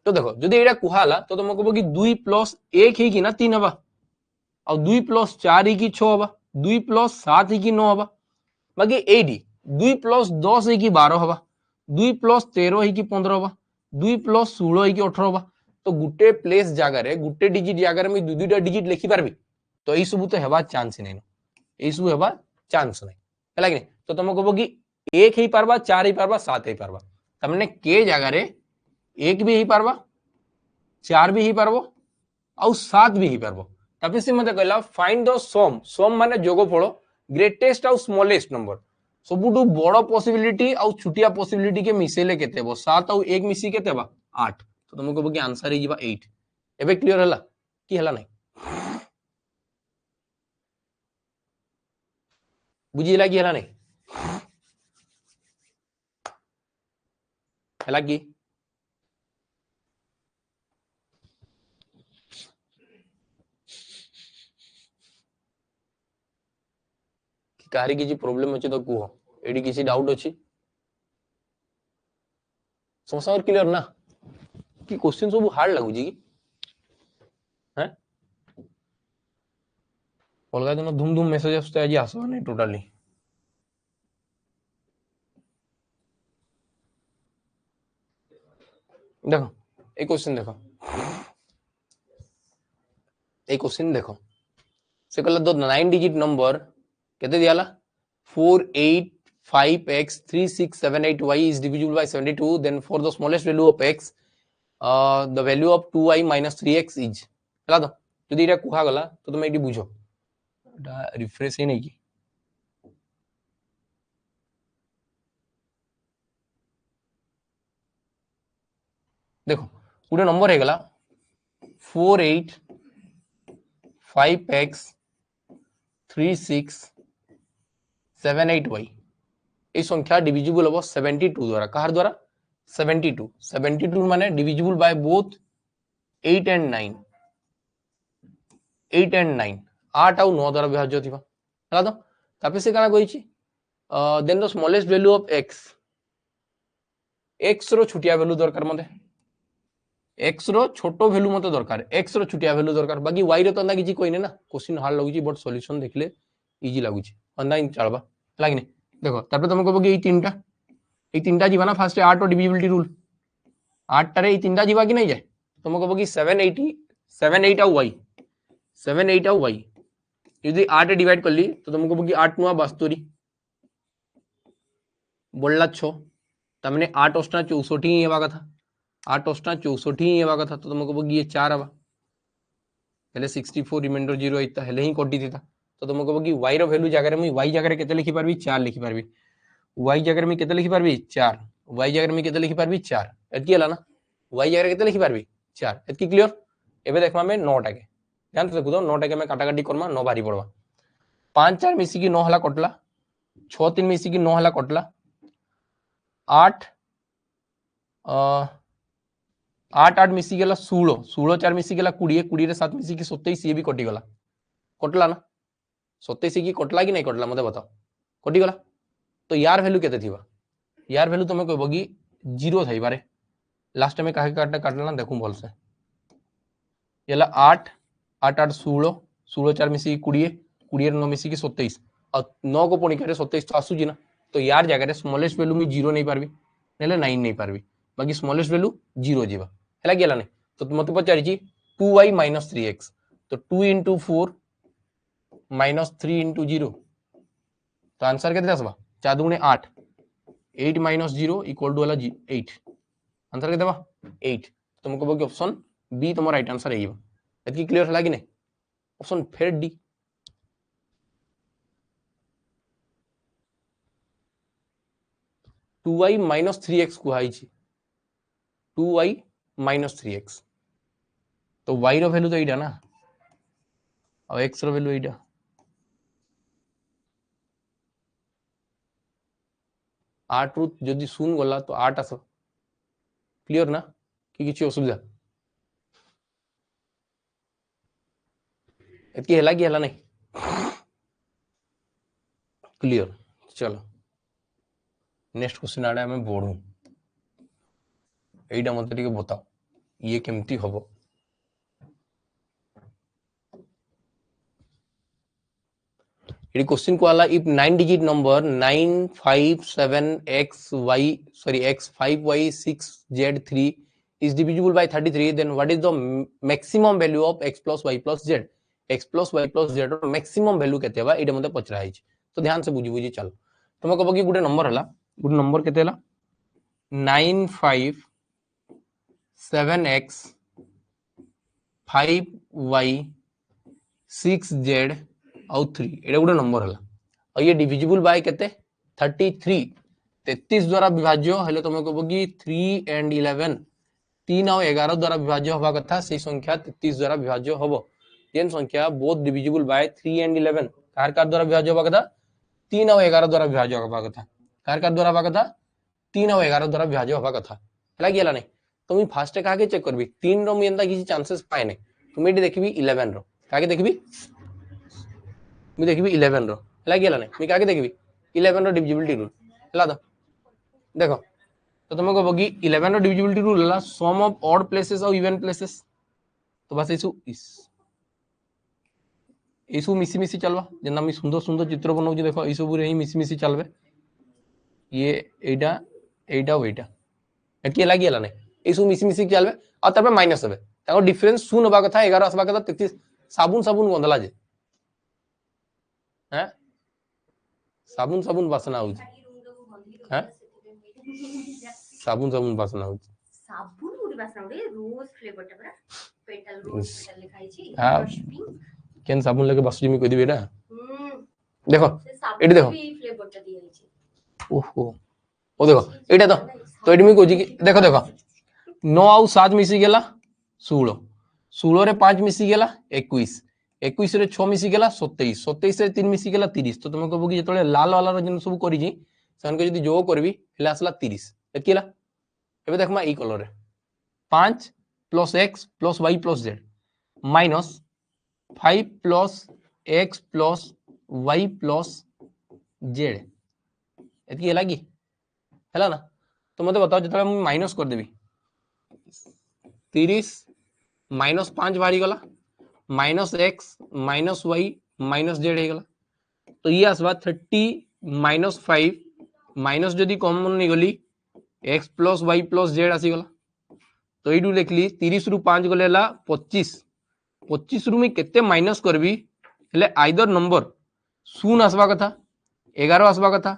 तो देखो जदी एटा कुहाला तो तुमको बगी 2 + 1 ही कि ना 3 हवा और 2 + 4 ही कि 6 हवा 2 + 7 ही कि 9 हवा बाकी 8 2 + 10 ही कि 12 हवा 2 + 13 ही कि 15 हवा 2 + 16 ही कि 18 हवा तो गुटे प्लेस जगह रे गुटे डिजिट जगह रे मी दु दुटा डिजिट लिखि पारबी तो ई सबु तो हेबा चांस नै ई सबु हेबा चांस नै हला कि तो तुमको बगी 1 ही पारबा 4 ही पारबा 7 ही पारबा तमने के जगह रे 1 भी ही पारबा 4 भी ही पारबो आउ 7 भी ही पारबो तबे से मते कहला फाइंड द सम माने जोगफल ग्रेटेस्ट आउ स्मॉलेस्ट नंबर सबुटू बड़ पॉसिबिलिटी आउ छुटिया पॉसिबिलिटी के मिसेले केते बो 7 आउ 1 मिसी केते बा 8 तो तुमको बगी आंसर ही जीवा 8 एबे क्लियर हला कि हला नै बुझिला कि हला नै हला कि काहरी किछि प्रॉब्लम अछि तो कुहो एडी किछि डाउट अछि समस्या क्लियर ना कि क्वेश्चन सब हार्ड लागु जी हैं अलगा दिन धूम धूम मेसेज आसते आज आसो नै टोटली देखो एक क्वेश्चन देखो एक क्वेश्चन देखो से कहला दो 9 डिजिट नंबर केते दियाला 485x3678y is divisible by 72 then for the smallest value of x the value of 2y minus 3x is हला तो जदी एटा कुहा गला तो तुम एटी बुझो एटा रिफ्रेश ही नै की देखो पूरे नंबर है गला 485x3678y ए संख्या डिविजिबल हो 72 द्वारा कहार द्वारा 72 माने divisible by both 8 and 9 8 and 9 8 आउ 9 द्वारा विभाज्य थिबा हला तो तापे से काना कहिछि then the smallest value of x x रो छुटिया वैल्यू दरकार मते एक्स रो छोटो वैल्यू मते दरकार एक्स रो छुटिया वैल्यू दरकार बाकी वाई रो तो अंदा किछि कोइने ना क्वेश्चन हार्ड लागुची बट सॉल्यूशन देखले इजी लागुची अंदा इन चलबा लागिने देखो तापर तुम कहबो कि ई तीनटा जीवा ना फास्ट 8 डिविजिबिलिटी रूल 8 टारे ई तीनटा जीवा कि नहीं जाय तुम कहबो कि 780 78 आउ y 78 आउ y यदि 8 डिवाइड करली तो तुम कहबो कि 8 नुआ 72 बोलला 6 तमने 8 अष्टा 64 ही हेबा कथा 8 अष्टा 64 ही हेबा कथा तो तुम कहबो कि ये 4 आबा हेले 64 रिमाइंडर 0 आइता हेले ही कटि दिता तो तुम कहबो कि y रो वैल्यू जगह रे मुई y जगह रे केते लिखि पारबी 4 लिखि पारबी y जगह रे मुई केते लिखि पारबी 4 y जगह रे मुई केते लिखि पारबी 4 एतकी हला ना y जगह रे केते लिखि पारबी 4 एतकी क्लियर एबे देखमा में 9 टाके ध्यान से देखु तो 9 टाके में काटा काटी करमा 9 बारी पड़वा 5 4 मिसी की 9 हला कटला 6 3 मिसी की 9 हला कटला 8 8 8 मिसी गेला 16 16 4 मिसी गेला 20 20 रे 7 मिसी की 27 ये भी कटि गला कटला ना 27 की कटला कि नहीं कटला मते बताओ कटि गला तो यार वैल्यू केते थिबा यार वैल्यू तुम कहबो कि 0 थाई बारे लास्ट में काहे काटना काटला ना देखू बोल से येला 8 8 8 16 16 4 मिसी 20 20 रे 9 मिसी की 27 और 9 को पुणी करे 27 तो आसुजी ना तो यार जगह रे स्मॉलेस्ट वैल्यू में 0 नहीं पारबी नेले 9 नहीं पारबी बाकी स्मॉलेस्ट वैल्यू 0 जीवा हैला गेला नहीं तो मते पचारि छी 2y - 3x तो 2 * 4 - 3 * 0 तो आंसर केते आसबा 4 दूने 8 8 - 0 इक्वल टू वाला 8 आंसर केते बा 8 तुम कहबो कि ऑप्शन बी तुम राइट आंसर एइबा एतकी क्लियर हला कि नहीं ऑप्शन फेर डी 2y - 3x कुहाई छी 2y - 3x तो y रो वैल्यू तो एइडा ना और x रो वैल्यू एइडा 8 रु जदि शून्य गला तो 8 आस क्लियर ना कि किछि असुविधा एतकी हला कि हला नहीं क्लियर चलो नेक्स्ट क्वेश्चन आडे हमें बढ़ू एइडा मते टिके बताओ ये केमती हबो ये क्वेश्चन को आला if 9 digit number 957xy x5y6z3 is divisible by 33 then what is the maximum value of x plus y plus z x plus y plus z row maximum value केते बा एटा मते पचरा है तो ध्यान से बुझी बुझी चल तुम कहबो कि गुटे नंबर हला गुटे नंबर केते हला 957x 5y 6z और 3 एटा गुटे नंबर हला और ये डिविजिबल बाय केते 33 33 द्वारा विभाज्य हेले तुम कहबो कि 3 and 11 3 और 11 द्वारा विभाज्य होबा कथा से संख्या 33 द्वारा विभाज्य होबो जेन संख्या both divisible by 3 and 11 car car द्वारा विभाज्य होबा कथा 3 और 11 द्वारा विभाज्य होबा कथा कार कार द्वारा होबा कथा 3 और 11 द्वारा विभाज्य होबा कथा हला गेला नहीं तुम फास्ट का के चेक करबी 3 रो मियंता किसी चांसेस पाए नहीं तुम एडी देखबी 11 रो काके देखबी मी देखबी 11 रो हला गेला नहीं मी काके देखबी 11 रो डिविजिबिलिटी रूल हला तो देखो तो तुम कहबो कि 11 रो डिविजिबिलिटी रूल हला सम ऑफ ऑड प्लेसेस और इवन प्लेसेस तो बस इसु मिसी मिसी चलवा जेना मी सुंदर सुंदर चित्र बनाउ छी देखो इसु रे ही मिसी मिसी चलबे ये एटा एटा वेटा एटकी लागी हला नहीं इसु मिसी मिसी चलबे और तबे माइनस होबे ताको डिफरेंस सुन होबा कथा 11 असबा कथा 33 साबुन साबुन गंधला जे हैं साबुन साबुन वासना हो हैं साबुन साबुन वासना हो साबुन गुडी वासना उडे रोज फ्लेवर टा बरा पेटल रोज पेटल लिखाई छी हां केन साबुन लगे बसुजी मी कहि दिबे ना देखो एडी देखो फ्लेवर टा दिया छी ओहो ओ देखो एटा तो एडी मी कोजी देखो देखो 9 और 7 मिसी गेला 16 16 रे 5 मिसी गेला 21 21 रे 6 मिसी गेला 27 27 रे 3 मिसी गेला 30 तो तुम कहबो कि जेतले लाल वाला रो जन सब करि जी सन के जदी जो करबी हेला असला 30 एतकीला एबे देखमा ई कलर रे 5 + x + y + z minus 5 + x + y + z एतकी हेला की हेला ना तो मत बताओ जो माइनस कर देवी 30 माइनस 5 बाहरी गला minus x minus y minus z हो गला तो ये आसवा 30 माइनस 5 माइनस जदि कॉमन नहीं गली x plus y plus z आसीगला तो ये लिखली 30 रु 5 गले 25 25 रु केते माइनस करबी हेले आइदर नंबर 0 आसवा कथा 11 आसवा कथा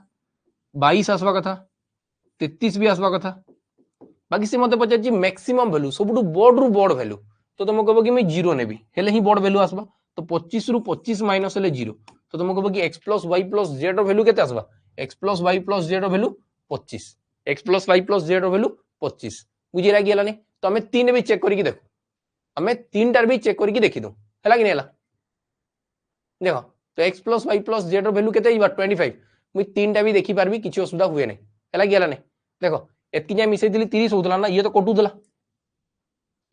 22 आसवा कथा 33 भी आसवा कथा बाकी से मते पचार मैक्सिमम वैल्यू सबुठु बड़ रु बड़ वैल्यू तो तुम कह कि मैं 0 नेबी हेले ही बड़ वैल्यू आसवा तो 25 रु 25 माइनस हेले 0 तो तुम कह कि x plus y plus z value केते आसवा x plus y plus z value 25 x plus y plus z value 25 बुझी लागी हलानी तो हमें तीन भी चेक करके देखो हमें तीन टार भी चेक करके देखी दो है कि नहीं हला देखो तो x plus y plus z value केते 25 मुई तीन टा भी देखि पारबी किछि असुविधा हुए नहीं है कि हला नहीं देखो एतकी जाय मिसई दिली 30 होतला ना ये तो कटु दला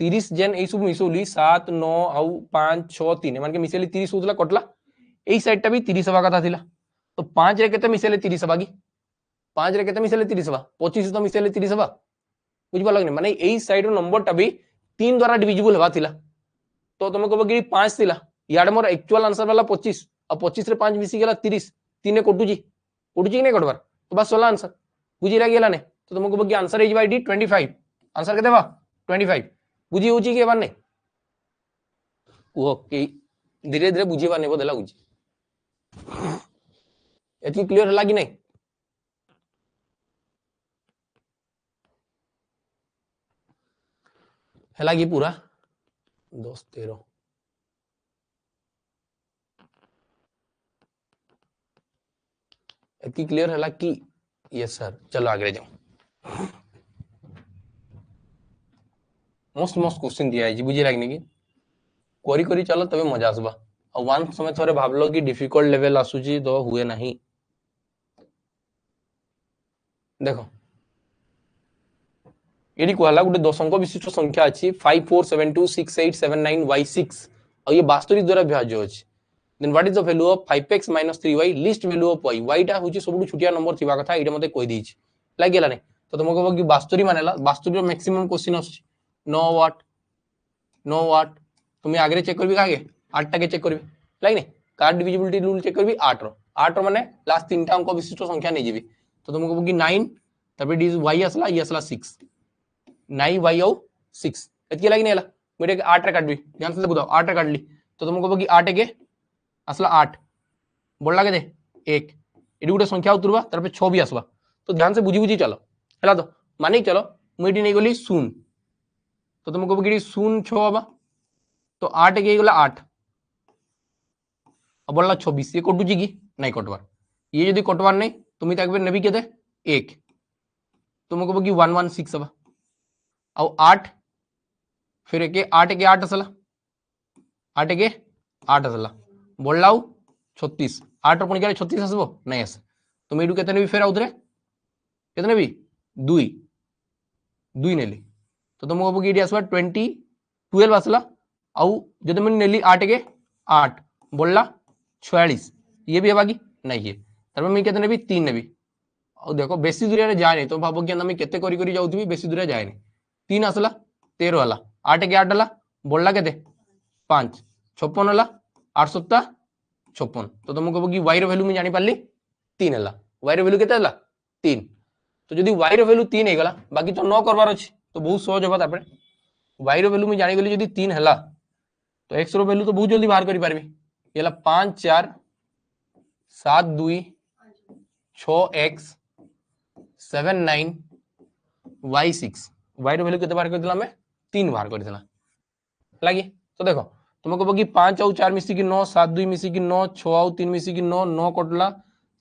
30 जेन ए सब मिसौली 7 9 आउ 5 6 3 मान के मिसैली 30 होतला कटला एई साइड टा भी 30 हवा कथा थिला तो 5 रे केते मिसैले 30 हवा की 5 रे केते मिसैले 30 हवा 25 तो मिसैले 30 हवा बुझ पालक नहीं माने एई साइड रो नंबर टा भी 3 द्वारा डिविजिबल हवा थिला तो तुम कहबो कि 5 थिला याड मोर एक्चुअल आंसर वाला 25 और 25 रे 5 मिसी गेला 30 3 ने कटुजी कि नहीं कटबार तो बस 16 आंसर बुझी लागी गेला ने तो तुम कहबो कि answer is by D 25 answer केते बा 25 बुझी होची के बार नहीं ओके धीरे धीरे बुझी बार नहीं बोला बुझी एतकी क्लियर हला कि नहीं हला कि पूरा 10 13 एतकी क्लियर हला कि यस सर चलो आगे जाओ मस्त मस्त क्वेश्चन दिया है बुझी लागनी कि करी करी चलो तबे मजा आसबा और वन समय थोड़े भावलो कि डिफिकल्ट लेवल आसुची तो हुए नहीं देखो ये कहला गोटे 10 अंक विशिष्ट संख्या अच्छी 54726879y6 और ये वास्तविक द्वारा विभाज्य अछि then what is the value of 5x - 3y least value of y y टा होची सबुठु छुटिया नंबर थिबा कथा एटा मते कहि दिछि लाग गेला नै तो तुम कहबो कि वास्तविक मानेला वास्तविक मैक्सिमम क्वेश्चन आछि 9 वाट तुम आगे चेक करबी कागे 8 टा के चेक करबी लाग नै कार्ड डिविजिबिलिटी रूल चेक करबी 8 रो माने लास्ट तीनटा अंक विशिष्ट संख्या नै जेबी तो तुम कहबो कि 9 तबे डी y असला ये असला 6 9 y और 6 एतके लागी नै हला मेरे 8 रे काटबी ध्यान से बुझाओ 8 रे काटली तो तुम कहबो कि 8 के असला 8 बोलला के दे 1 एडी गुटे संख्या उतरबा तार पे 6 भी आसबा तो ध्यान से बुझी बुझी चलो हला तो माने चलो मुइडी नै गली 0 तो तुम कहबो कि 0 6 हबा तो 8 के गला 8 अब बोलला 26 ये कटुची की नहीं कटवार ये यदि कटवार नहीं तुम ताकबे नेबी केते 1 तुम कहबो कि 116 हबा और 8 फिर के 8 के 8 असला 8 के 8 असला बोललाउ 36 8 पुणी के 36 आसबो नहीं आसे तुम एडु केते नेबी फेर आउतरे केते नेबी 2 2 नेली तो तुम कहबो कि एडी आसबा 20 12 असला आउ जदि मैं नेली 8 के 8 बोलला 46 ये भी हवा की नहीं है तब मैं केते नेबी 3 नेबी और देखो बेसी दूर रे जाय नहीं तो भाबो कि मैं केते करी करी जाउथबी बेसी दूर जाय नहीं 3 असला 13 हला 8 के 8 हला बोलला केते 5 56 हला 8 7 56 तो तुम कहबो कि y रो वैल्यू मैं जानि पारली 3 हला y रो वैल्यू केते हला 3 तो जदि y रो वैल्यू 3 हे गला बाकी तो 9 करबार अछि तो बहुत सहज होबा तापरे y रो वैल्यू मैं जानि गेली जदि 3 हला तो x रो वैल्यू तो बहुत जल्दी बाहर करि पारबी ये 5 4 7 2 6x 7 9 y6 y रो वैल्यू केते बाहर कर दिला मैं 3 बाहर कर दिला लागी तो देखो तुम कहबो कि 5 और 4 मिसी की 9 7 2 मिसी की 9 6 और 3 मिसी की 9 9 कटला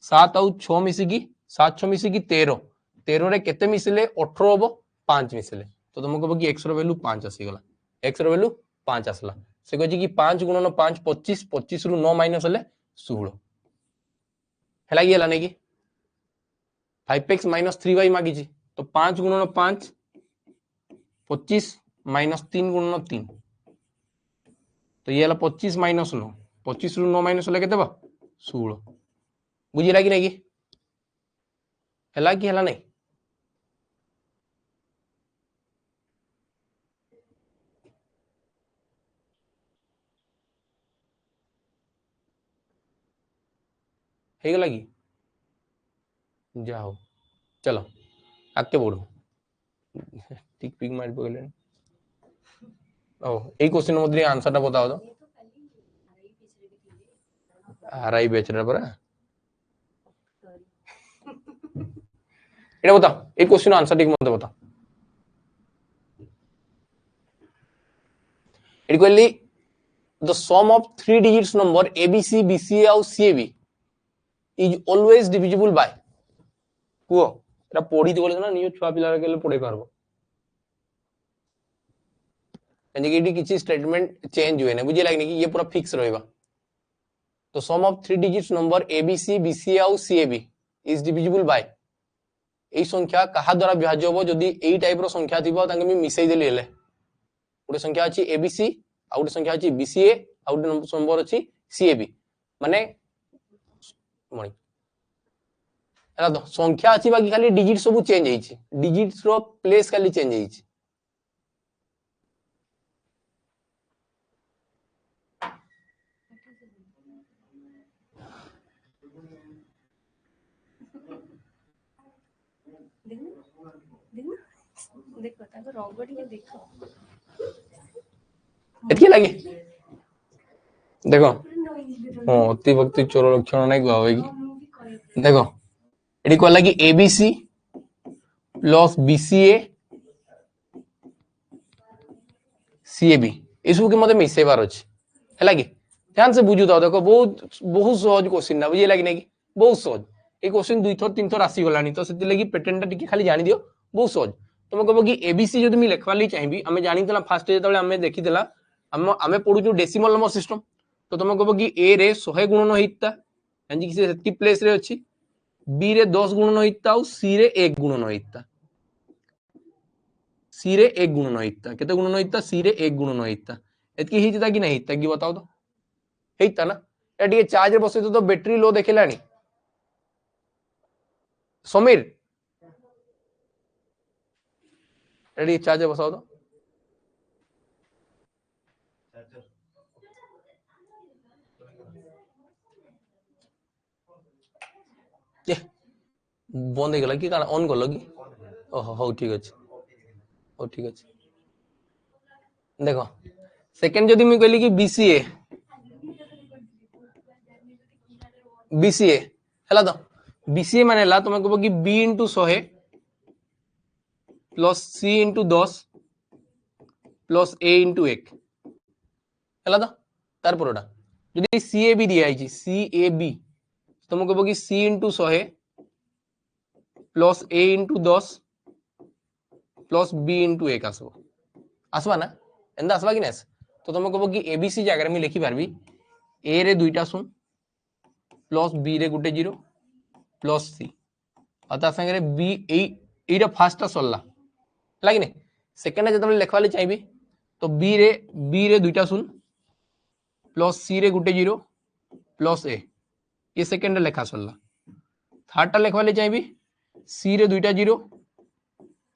7 और 6 मिसी की 7 6 मिसी की 13 13 रे केते मिसले 18 हबो 5 मिसले तो तुम कहबो कि x रो वैल्यू 5 आसी गला x रो वैल्यू 5 आसला से कहछि कि 5 गुणन 5 25 25 रु 9 माइनस हले 16 हला गेला नै कि 5x - 3y मागी छी तो 5 गुणन 5 25 माइनस 3 गुणन 3 तो ये 25 माइनस 9 25 रु 9 माइनस केते बा 16 बुझिला कि नहीं हला कि हला नहीं हे गला कि जाओ चलो आगे बढ़ो ठीक पिक मार पकड़े ओ ए क्वेश्चन मध्य आंसर टा बताओ तो आरआई बेचरा परा এটা बताओ এই क्वेश्चन आंसर ठीक मत बताओ equally the sum of 3 digits number abc bca और cab is always divisible by quo এটা পড়িতে বলে না নিও ছুয়া পিলার গেলে পড়ে পারবো एंजिकेटी किसी स्टेटमेंट चेंज हुए ना बुझे लगने कि ये पूरा फिक्स रहेगा तो sum of 3 digits number ABC BCA और सीएबी इज डिविजिबल बाय এই সংখ্যা কাহা দ্বারা বিভাজ্য হবো যদি এই টাইপৰ সংখ্যা থিবো তাকে আমি মিশাই দেলি হেলে গোটে সংখ্যা আছে এবিসি আর গোটে সংখ্যা আছে বিসিএ আর গোটে নম্বর আছে সিএবি মানে মনি এলা তো সংখ্যা আছে বাকি খালি ডিজিট सब चेंज ହେଇଛି ডিজিটস रो প্লেস খালি चेंज ହେଇଛି देखो ताको रंग ଟିକେ देखो एतके लागे देखो हां अति भक्ति चोर लक्षण नै गावे की देखो एडी को लागी एबीसी प्लस बीसीए सीएबी इसु के मते मिसे बार अछि हैला की ध्यान से बुझु दाओ देखो बहुत बहुत सहज क्वेश्चन ना बुझे लागी नै की बहुत सहज ए क्वेश्चन 2 थर 3 थर आसी गलानी तो सेति लागी पैटर्न टा टिके खाली जानि दियो बहुत सहज तुम कहबो कि एबीसी जदि मी लेखवाली चाहिबी हमें जानितला फास्ट जेतले हमें देखितला हमें पढुचु डेसिमल नंबर सिस्टम तो तुम कहबो कि ए रे 100 गुणन होइता यानी कि सेति प्लेस रे अछि बी रे 10 गुणन होइता और सी रे 1 गुणन होइता सी रे 1 गुणन होइता केते गुणन होइता सी रे 1 गुणन होइता एतकी हिता कि नहीं हिता कि बताओ तो हेइता ना ए टिके चार्ज रे बसै तो बैटरी लो देखिलानी समीर रेडी चार्जर बसाओ तो ये बंद हो गला कि काना ऑन करलो कि ओहो हो ठीक अछि ओ ठीक अछि देखो सेकंड जदि मी कहली कि बीसीए हला तो बीसीए माने ला तुम कहबो कि बी * 100 प्लस सी * 10 प्लस ए * 1 हला तो तार परडा जदि सीएबी दिया आइची सीएबी तुम कहबो कि सी * 100 प्लस ए * 10 प्लस बी * 1 आसबो आसबा ना एंदा आसबा कि नै तो तुम कहबो कि एबीसी जगह में लिखि पारबी ए रे दुईटा शून्य प्लस बी रे गुटे 0 प्लस सी अता संगे रे बी एटा फर्स्ट सरला लागी नै सेकंड जतबे लेखवाली चाहिबी तो बी रे दुईटा शून्य प्लस सी रे गुटे 0 प्लस ए ये सेकंड लेखा सरला थर्ड टा लेखवाली चाहिबी सी रे दुईटा 0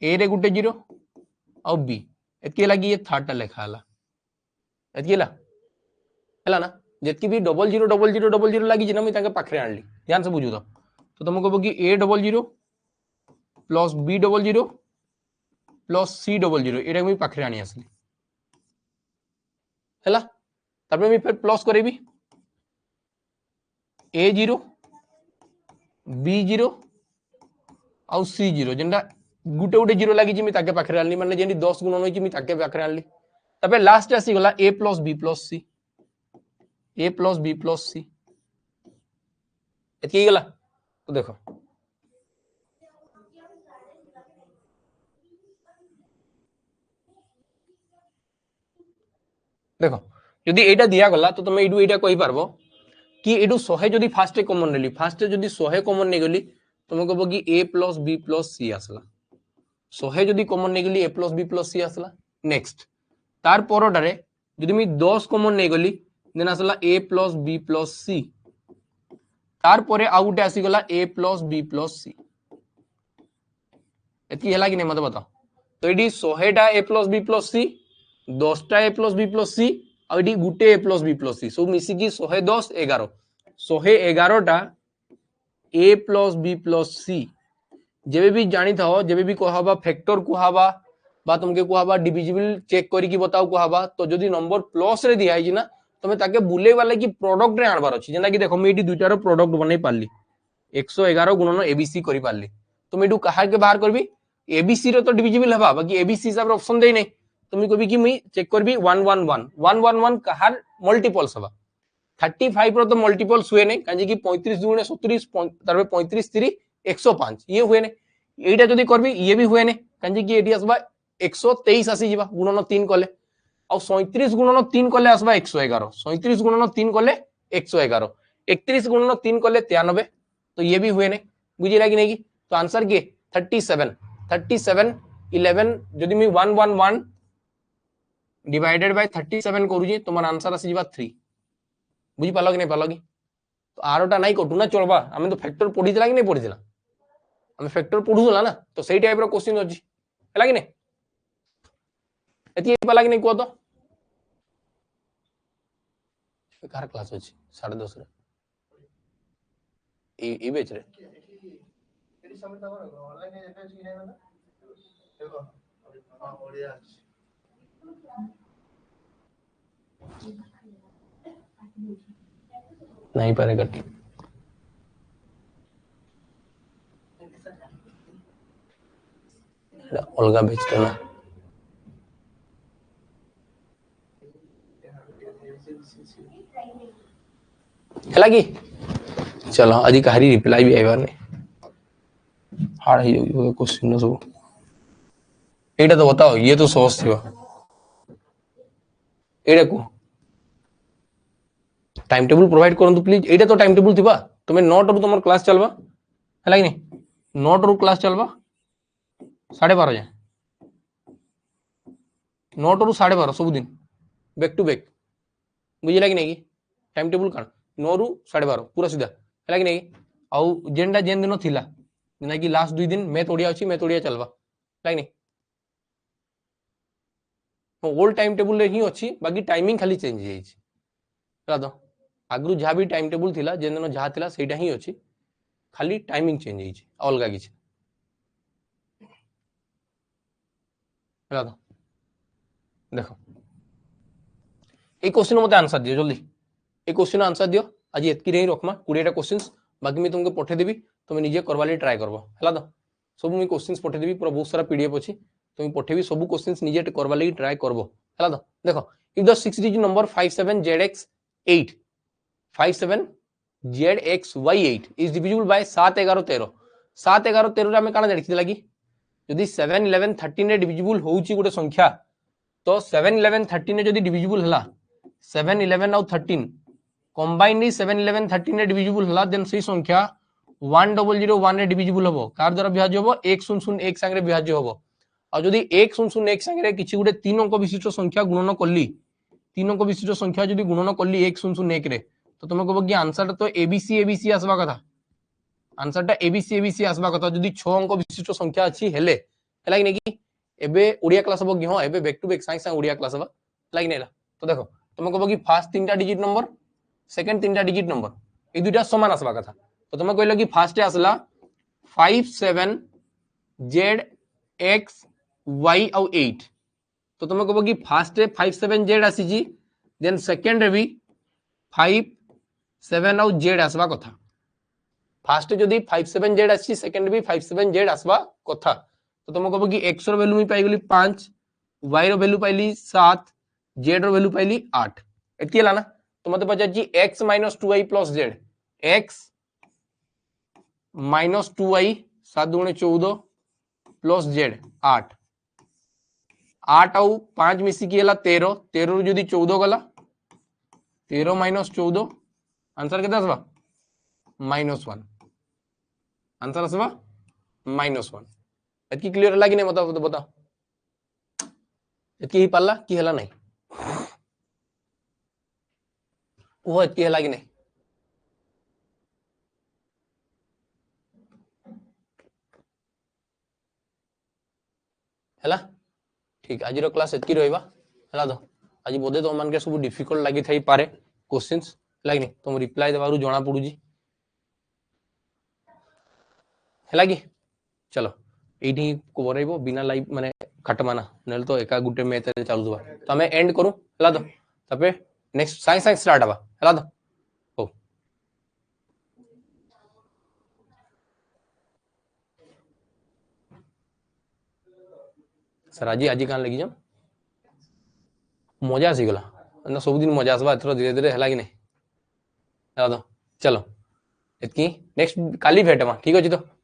ए रे गुटे 0 और बी एतके लागी ये थर्ड टा लेखा हला एतकेला हला ना जेतकी भी 000000 लागी जिना मी ताके पाखरे आनली ध्यान से बुझु तो तुम कहबो कि ए 00 प्लस बी 00 प्लस सी 00 एटा मी पाखरे आनी आसली हला तापर मी फिर प्लस करेबी ए 0 बी 0 और सी 0 जेंडा गुटे गुटे 0 लागी जिमी ताके पाखरे आनली माने जेंडी 10 गुणन होई जिमी ताके पाखरे आनली तापर लास्ट आसी गला ए प्लस बी प्लस सी ए प्लस बी प्लस सी एतकी गला तो देखो देखो यदि एटा दिया गला तो तुम एडू एटा कहि पारबो कि एडू 100 जदि फास्ट कॉमन नेली फास्ट जदि 100 कॉमन नै गली तुम कहबो कि ए प्लस बी प्लस सी आसला 100 जदि कॉमन नै गली ए प्लस बी प्लस सी आसला नेक्स्ट तार परडारे जदि मी 10 कॉमन नै गली देन आसला ए प्लस बी प्लस सी तार परे आ गुटे आसी गला ए प्लस बी प्लस सी एतकी हला कि नै मत बताओ तो एडी 100 टा ए प्लस बी प्लस सी 10 टा ए प्लस बी प्लस सी और एडी गुटे ए प्लस बी प्लस सी सब मिसी की 100 10 11 111 टा a plus b plus c जेबे भी जानी था जेबे भी कहबा फैक्टर कहबा बा तुमके कहबा डिविजिबल चेक करी की बताओ कहबा तो जदी नंबर प्लस रे दिया है ना तमे ताके बुले वाला की प्रोडक्ट रे आनबार अछि जेना कि देखो मैं एटी दुईटा रो प्रोडक्ट बनै पारली 111 गुणन एबीसी करि पारली तो मैं एटू कहा के बाहर करबी एबीसी रो तो डिविजिबल हबा बाकी एबीसी हिसाब रे ऑप्शन देई नै तुम कहबी कि मैं चेक करबी 111 111 कहार मल्टीपल्स हबा 35 रो तो मल्टीपल्स हुए नै काजे कि 35 गुणे 37 तार 35 3 105 ये हुए नै एटा जदी करबी ये भी हुए नै काजे कि एटी आसबा 123 आसी जिबा गुणन 3 कले और 37 गुणन 3 कले आसबा 111 37 गुणन 3 कले 111 31 गुणन 3 कले 93 तो ये भी हुए नै बुझिला कि नै कि तो आंसर के 37 11 जदी मैं 111 डिवाइडेड बाय 37 करूजी तुमार आंसर आसी जिबा 3 बुझी पालो कि नै पालो कि तो आरोटा नाही कटू ना चलबा हमें तो फैक्टर पढितला कि नै पढितला हमें फैक्टर पढुला ना तो सही टाइप रो क्वेश्चन अछि हला कि नै एती पाला कि नै को तो कार क्लास अछि 10:30 रे ई बेच रे एटी समय तमर ऑनलाइन एफएस की है ना देखो हां ओडिया नहीं पारे कट अलगा बेचते ना है कि चलो आज कहारी रिप्लाई भी आइबार नहीं हार्ड है यो क्वेश्चन सब एटा तो बताओ ये तो सोच थी एटा को टाइम टेबल प्रोवाइड करंतु प्लीज एटा तो टाइम टेबल थिबा तुमे 9 रू तुमर क्लास चलबा हला कि नहीं 9 रू क्लास चलबा 12:30 जाए 9 रू 12:30 सब दिन बैक टू बैक बुझिला कि नहीं टाइम टेबल कान 9 रू 12:30 पूरा सीधा हला कि नहीं आउ जेंडा जेन दिन थिला जेना कि लास्ट 2 दिन मैथ ओडिया अछि मैथ ओडिया चलबा हला कि नहीं ओल्ड टाइम टेबल रे ही अछि बाकी टाइमिंग खाली चेंज हो जाइछि हला तो आगु जहाँ भी टाइम टेबल थिला जेन दिन जहाँ थिला सेटा ही अछि खाली टाइमिंग चेंज होइछि अलगा किछ हला तो देखो ए क्वेश्चन मते आंसर दियो जल्दी ए क्वेश्चन आंसर दियो आज एतकी रे रखमा 20 टा क्वेश्चंस बाकी मैं तुमको पठे देबी तुम निजे करवाली ट्राई करबो हला तो सब मैं क्वेश्चंस पठे देबी पूरा बहुत सारा पीडीएफ अछि तुम पठेबी सब क्वेश्चंस निजे करवाली ट्राई करबो हला तो देखो if the 6 digit number 57zx8 57zxy8 is divisible by 7 11 13 7 11 13 रे हमें काना देखि लागि यदि 7 11 13 रे डिविजिबल होउची गुटे संख्या तो 7 11 13 रे जदी डिविजिबल हला 7 11 और 13 कंबाइनली 7 11 13 रे डिविजिबल हला देन सही संख्या 1001 रे डिविजिबल हबो कार द्वारा विभाज्य हबो 1001 संगे रे विभाज्य हबो और जदी 1001 संगे रे किछि गुटे 3 अंक विशिष्ट संख्या गुणन करली 3 अंक विशिष्ट संख्या जदी गुणन करली 1001 रे तो तुम कहबो कि आंसर तो एबीसी एबीसी आसबा कथा आंसर टा एबीसी एबीसी आसबा कथा जदी 6 अंक विशिष्ट संख्या अछि हेले हला कि नै कि एबे ओडिया क्लास हबो कि हां एबे back to back science Odia class हबा लाइक नेला तो देखो तुम कहबो कि फर्स्ट तीनटा डिजिट नंबर सेकंड तीनटा डिजिट नंबर ए दुटा समान आसबा कथा तो तुम कहलो कि फर्स्ट आसला 57 z x y और 8 तो तुम कहबो कि फर्स्ट 57 z आसी जी देन सेकंड रे भी 57 और z आसबा कथा फर्स्ट जदी 57 z आसी सेकंड भी 57 z आसबा कथा तो तुम कहबो कि x रो वैल्यू मी पाई गेली 5 y रो वैल्यू पाइली 7 z रो वैल्यू पाइली 8 एती हला ना तो मते पचा जी x - 2y + z x - 2y 7 * 14 + z 8 8 और 5 मिसी की हला 13 13 रो जदी 14 गला 13 - 14 आंसर केते आसबा -1 आंसर आसबा -1 एतकी क्लियर हला कि नै बताओ तो बताओ एतकी ही पाला कि हला नै वो एतकी हला कि नै हला ठीक आज रो क्लास एतकी रहइबा हला तो आज बोधे तो मन के सब डिफिकल्ट लागि थाई पारे क्वेश्चंस लागिनी तुम रिप्लाई देबारु जणा पडुजी है कि चलो ये करेब बिना लाइव माने खटमाना ना तो एका गुटे मैच चलुवा तो आम एंड करूँ है तो तापर नेक्स्ट साइंस साइंस स्टार्ट हवा है तो हो सर आज आज कहाँ लगी जा मजा आसीगला ना सब दिन मजा आसवा एथर धीरे धीरे है कि नहीं है तो चलो एतकी नेक्स्ट काली भेटवा ठीक अच्छे तो